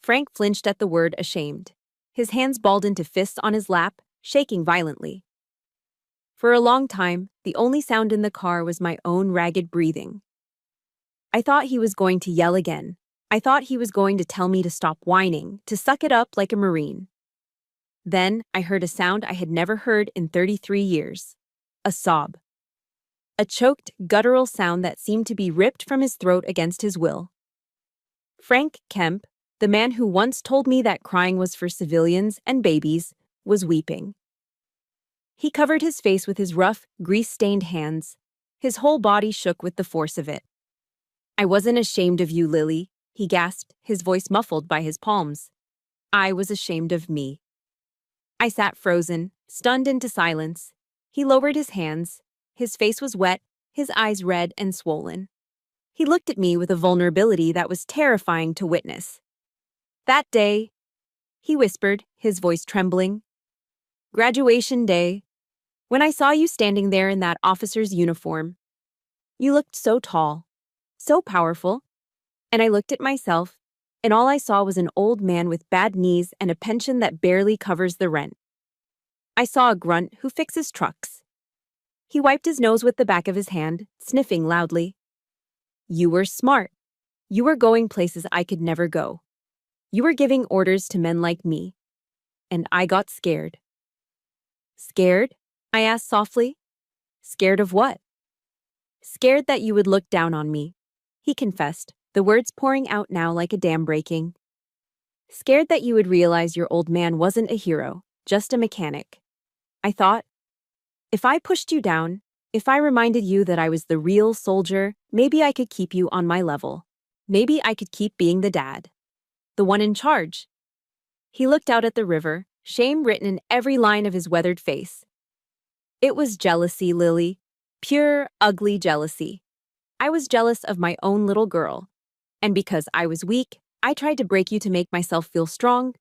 Frank flinched at the word ashamed. His hands balled into fists on his lap, shaking violently. For a long time, the only sound in the car was my own ragged breathing. I thought he was going to yell again. I thought he was going to tell me to stop whining, to suck it up like a Marine. Then I heard a sound I had never heard in 33 years. A sob. A choked, guttural sound that seemed to be ripped from his throat against his will. Frank Kemp, the man who once told me that crying was for civilians and babies, was weeping. He covered his face with his rough, grease-stained hands. His whole body shook with the force of it. I wasn't ashamed of you, Lily, he gasped, his voice muffled by his palms. I was ashamed of me. I sat frozen, stunned into silence. He lowered his hands. His face was wet, his eyes red and swollen. He looked at me with a vulnerability that was terrifying to witness. That day, he whispered, his voice trembling. Graduation day. When I saw you standing there in that officer's uniform, you looked so tall, so powerful, and I looked at myself, and all I saw was an old man with bad knees and a pension that barely covers the rent. I saw a grunt who fixes trucks. He wiped his nose with the back of his hand, sniffing loudly. You were smart. You were going places I could never go. You were giving orders to men like me. And I got scared. Scared? I asked softly. Scared of what? Scared that you would look down on me, he confessed, the words pouring out now like a dam breaking. Scared that you would realize your old man wasn't a hero, just a mechanic. I thought, if I pushed you down, if I reminded you that I was the real soldier, maybe I could keep you on my level. Maybe I could keep being the dad. The one in charge. He looked out at the river, shame written in every line of his weathered face. It was jealousy, Lily. Pure, ugly jealousy. I was jealous of my own little girl. And because I was weak, I tried to break you to make myself feel strong.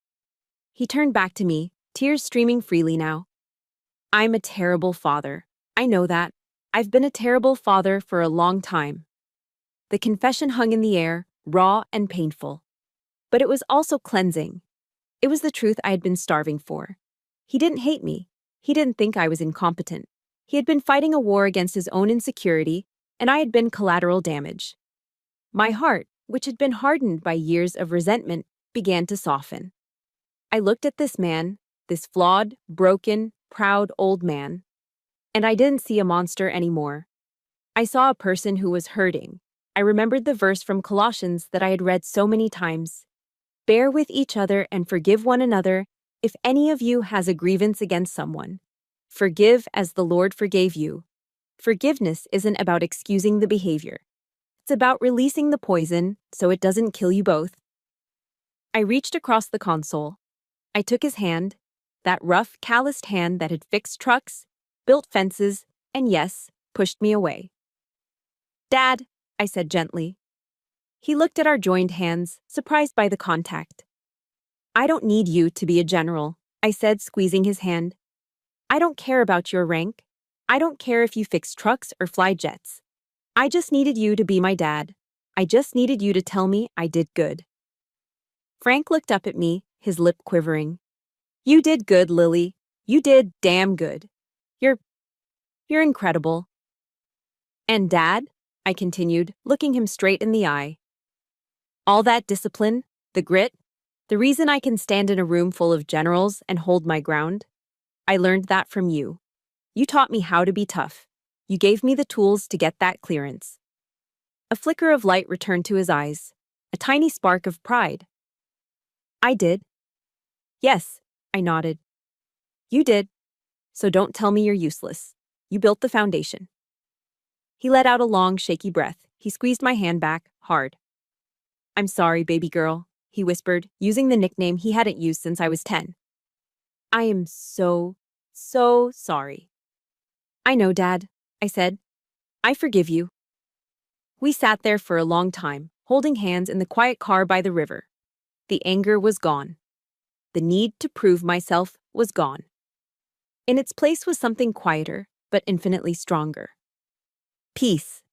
He turned back to me, tears streaming freely now. I'm a terrible father. I know that. I've been a terrible father for a long time. The confession hung in the air, raw and painful. But it was also cleansing. It was the truth I had been starving for. He didn't hate me. He didn't think I was incompetent. He had been fighting a war against his own insecurity, and I had been collateral damage. My heart, which had been hardened by years of resentment, began to soften. I looked at this man, this flawed, broken, proud old man, and I didn't see a monster anymore. I saw a person who was hurting. I remembered the verse from Colossians that I had read so many times. Bear with each other and forgive one another if any of you has a grievance against someone. Forgive as the Lord forgave you. Forgiveness isn't about excusing the behavior. It's about releasing the poison so it doesn't kill you both. I reached across the console. I took his hand, that rough, calloused hand that had fixed trucks, built fences, and yes, pushed me away. Dad, I said gently. He looked at our joined hands, surprised by the contact. I don't need you to be a general, I said, squeezing his hand. I don't care about your rank. I don't care if you fix trucks or fly jets. I just needed you to be my dad. I just needed you to tell me I did good. Frank looked up at me, his lip quivering. You did good, Lily. You did damn good. You're incredible. And Dad, I continued, looking him straight in the eye. All that discipline, the grit, the reason I can stand in a room full of generals and hold my ground, I learned that from you. You taught me how to be tough. You gave me the tools to get that clearance. A flicker of light returned to his eyes, a tiny spark of pride. I did. Yes, I nodded. You did. So don't tell me you're useless. You built the foundation. He let out a long, shaky breath. He squeezed my hand back, hard. I'm sorry, baby girl, he whispered, using the nickname he hadn't used since I was 10. I am so sorry. I know, Dad, I said. I forgive you. We sat there for a long time, holding hands in the quiet car by the river. The anger was gone. The need to prove myself was gone. In its place was something quieter, but infinitely stronger. Peace.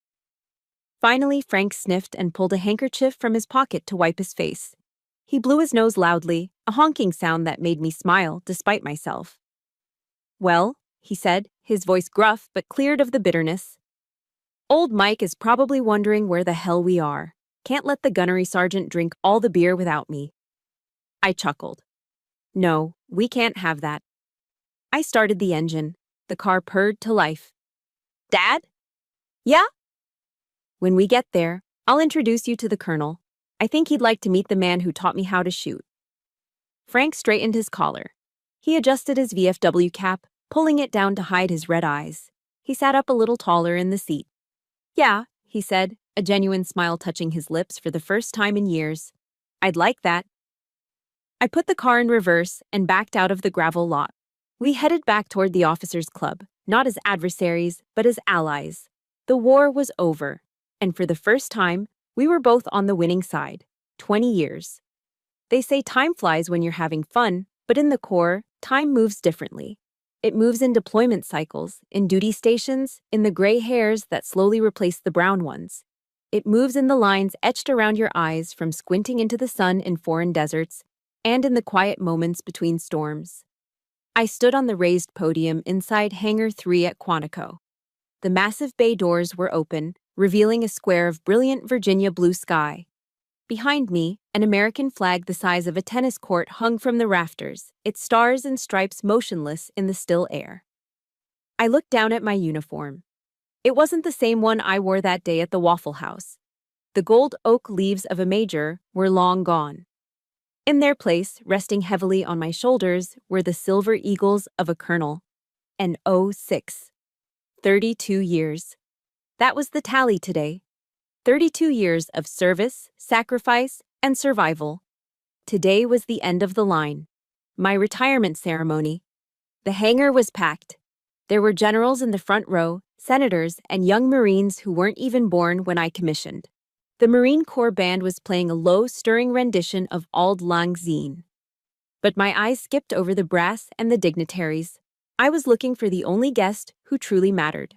Finally, Frank sniffed and pulled a handkerchief from his pocket to wipe his face. He blew his nose loudly, a honking sound that made me smile despite myself. Well, he said, his voice gruff but cleared of the bitterness. Old Mike is probably wondering where the hell we are. Can't let the gunnery sergeant drink all the beer without me. I chuckled. No, we can't have that. I started the engine. The car purred to life. Dad? Yeah? When we get there, I'll introduce you to the colonel. I think he'd like to meet the man who taught me how to shoot. Frank straightened his collar. He adjusted his VFW cap, pulling it down to hide his red eyes. He sat up a little taller in the seat. Yeah, he said, a genuine smile touching his lips for the first time in years. I'd like that. I put the car in reverse and backed out of the gravel lot. We headed back toward the officers' club, not as adversaries, but as allies. The war was over, and for the first time, we were both on the winning side. 20 years. They say time flies when you're having fun, but in the Corps, time moves differently. It moves in deployment cycles, in duty stations, in the gray hairs that slowly replace the brown ones. It moves in the lines etched around your eyes from squinting into the sun in foreign deserts, and in the quiet moments between storms. I stood on the raised podium inside Hangar 3 at Quantico. The massive bay doors were open, revealing a square of brilliant Virginia blue sky. Behind me, an American flag the size of a tennis court hung from the rafters, its stars and stripes motionless in the still air. I looked down at my uniform. It wasn't the same one I wore that day at the Waffle House. The gold oak leaves of a major were long gone. In their place, resting heavily on my shoulders, were the silver eagles of a colonel. An 06. 32 years. That was the tally today. 32 years of service, sacrifice, and survival. Today was the end of the line. My retirement ceremony. The hangar was packed. There were generals in the front row, senators, and young Marines who weren't even born when I commissioned. The Marine Corps band was playing a low, stirring rendition of Auld Lang Syne. But my eyes skipped over the brass and the dignitaries. I was looking for the only guest who truly mattered.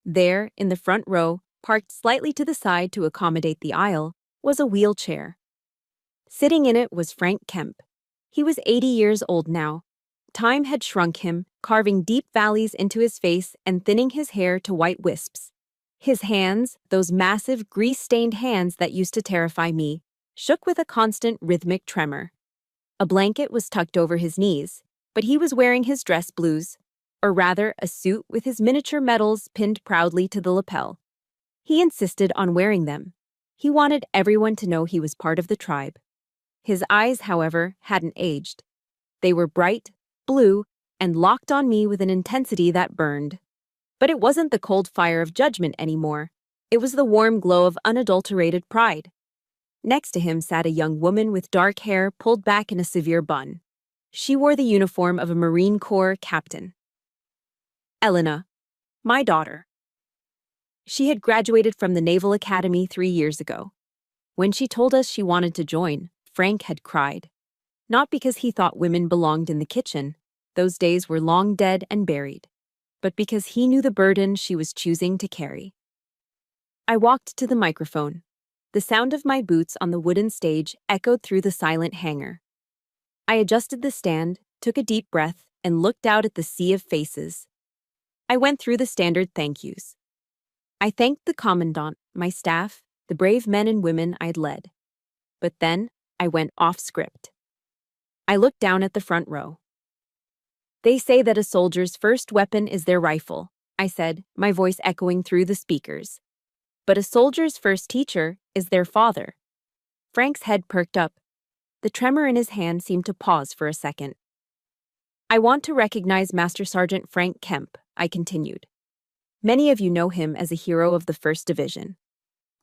There, in the front row, parked slightly to the side to accommodate the aisle, was a wheelchair. Sitting in it was Frank Kemp. He was 80 years old now. Time had shrunk him, carving deep valleys into his face and thinning his hair to white wisps. His hands, those massive, grease-stained hands that used to terrify me, shook with a constant rhythmic tremor. A blanket was tucked over his knees, but he was wearing his dress blues, or rather a suit with his miniature medals pinned proudly to the lapel. He insisted on wearing them. He wanted everyone to know he was part of the tribe. His eyes, however, hadn't aged. They were bright, blue, and locked on me with an intensity that burned. But it wasn't the cold fire of judgment anymore. It was the warm glow of unadulterated pride. Next to him sat a young woman with dark hair pulled back in a severe bun. She wore the uniform of a Marine Corps captain. Elena, my daughter. She had graduated from the Naval Academy 3 years ago. When she told us she wanted to join, Frank had cried. Not because he thought women belonged in the kitchen, those days were long dead and buried, but because he knew the burden she was choosing to carry. I walked to the microphone. The sound of my boots on the wooden stage echoed through the silent hangar. I adjusted the stand, took a deep breath, and looked out at the sea of faces. I went through the standard thank yous. I thanked the commandant, my staff, the brave men and women I'd led. But then, I went off script. I looked down at the front row. They say that a soldier's first weapon is their rifle, I said, my voice echoing through the speakers. But a soldier's first teacher is their father. Frank's head perked up. The tremor in his hand seemed to pause for a second. I want to recognize Master Sergeant Frank Kemp, I continued. Many of you know him as a hero of the 1st Division.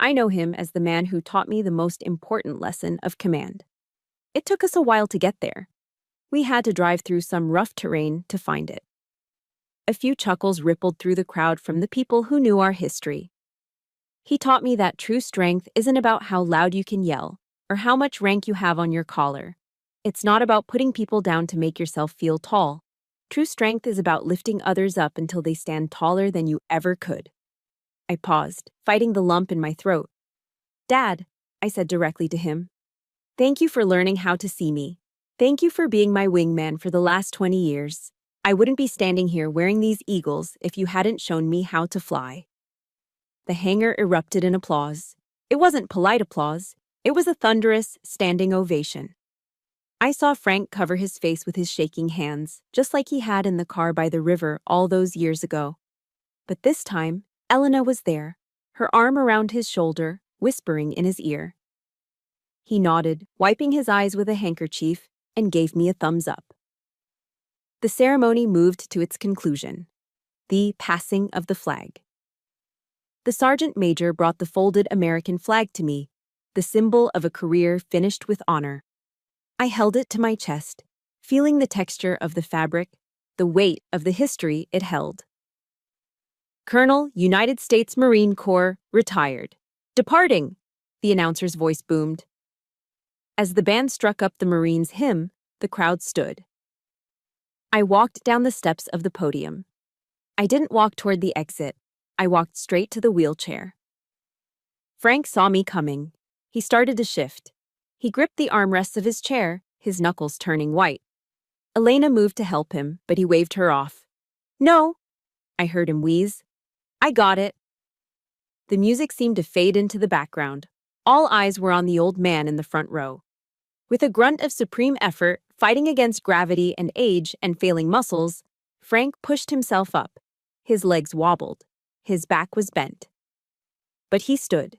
I know him as the man who taught me the most important lesson of command. It took us a while to get there. We had to drive through some rough terrain to find it. A few chuckles rippled through the crowd from the people who knew our history. He taught me that true strength isn't about how loud you can yell or how much rank you have on your collar. It's not about putting people down to make yourself feel tall. True strength is about lifting others up until they stand taller than you ever could. I paused, fighting the lump in my throat. Dad, I said directly to him. Thank you for learning how to see me. Thank you for being my wingman for the last 20 years. I wouldn't be standing here wearing these eagles if you hadn't shown me how to fly. The hangar erupted in applause. It wasn't polite applause. It was a thunderous, standing ovation. I saw Frank cover his face with his shaking hands, just like he had in the car by the river all those years ago. But this time, Elena was there, her arm around his shoulder, whispering in his ear. He nodded, wiping his eyes with a handkerchief, and gave me a thumbs up. The ceremony moved to its conclusion, the passing of the flag. The sergeant major brought the folded American flag to me, the symbol of a career finished with honor. I held it to my chest, feeling the texture of the fabric, the weight of the history it held. Colonel, United States Marine Corps, retired. Departing, the announcer's voice boomed. As the band struck up the Marines' hymn, the crowd stood. I walked down the steps of the podium. I didn't walk toward the exit. I walked straight to the wheelchair. Frank saw me coming. He started to shift. He gripped the armrests of his chair, his knuckles turning white. Elena moved to help him, but he waved her off. No, I heard him wheeze. I got it. The music seemed to fade into the background. All eyes were on the old man in the front row. With a grunt of supreme effort, fighting against gravity and age and failing muscles, Frank pushed himself up. His legs wobbled. His back was bent. But he stood.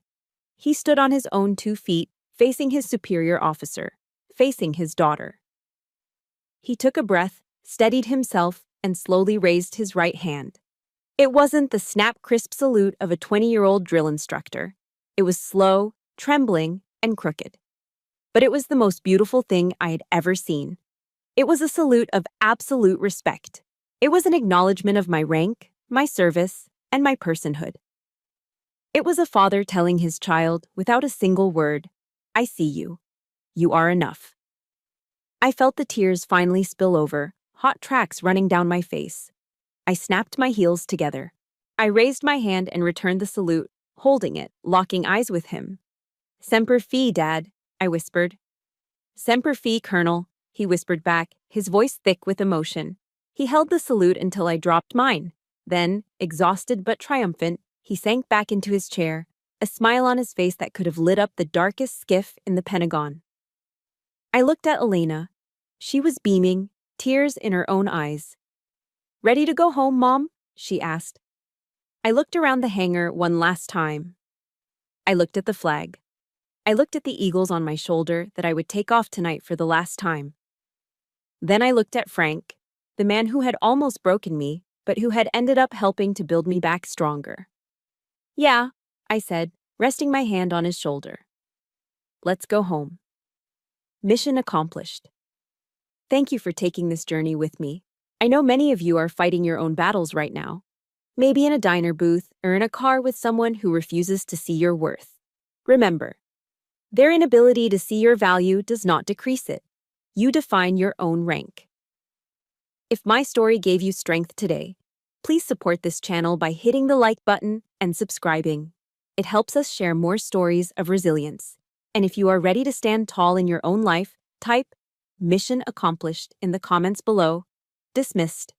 He stood on his own 2 feet, facing his superior officer, facing his daughter. He took a breath, steadied himself, and slowly raised his right hand. It wasn't the snap-crisp salute of a 20-year-old drill instructor. It was slow, trembling, and crooked. But it was the most beautiful thing I had ever seen. It was a salute of absolute respect. It was an acknowledgement of my rank, my service, and my personhood. It was a father telling his child, without a single word, I see you. You are enough. I felt the tears finally spill over, hot tracks running down my face. I snapped my heels together. I raised my hand and returned the salute, holding it, locking eyes with him. Semper Fi, Dad, I whispered. Semper Fi, Colonel, he whispered back, his voice thick with emotion. He held the salute until I dropped mine. Then, exhausted but triumphant, he sank back into his chair, a smile on his face that could have lit up the darkest skiff in the Pentagon. I looked at Elena. She was beaming, tears in her own eyes. Ready to go home, Mom? She asked. I looked around the hangar one last time. I looked at the flag. I looked at the eagles on my shoulder that I would take off tonight for the last time. Then I looked at Frank, the man who had almost broken me, but who had ended up helping to build me back stronger. Yeah, I said, resting my hand on his shoulder. Let's go home. Mission accomplished. Thank you for taking this journey with me. I know many of you are fighting your own battles right now. Maybe in a diner booth or in a car with someone who refuses to see your worth. Remember, their inability to see your value does not decrease it. You define your own rank. If my story gave you strength today, please support this channel by hitting the like button and subscribing. It helps us share more stories of resilience. And if you are ready to stand tall in your own life, type "Mission accomplished" in the comments below. Dismissed.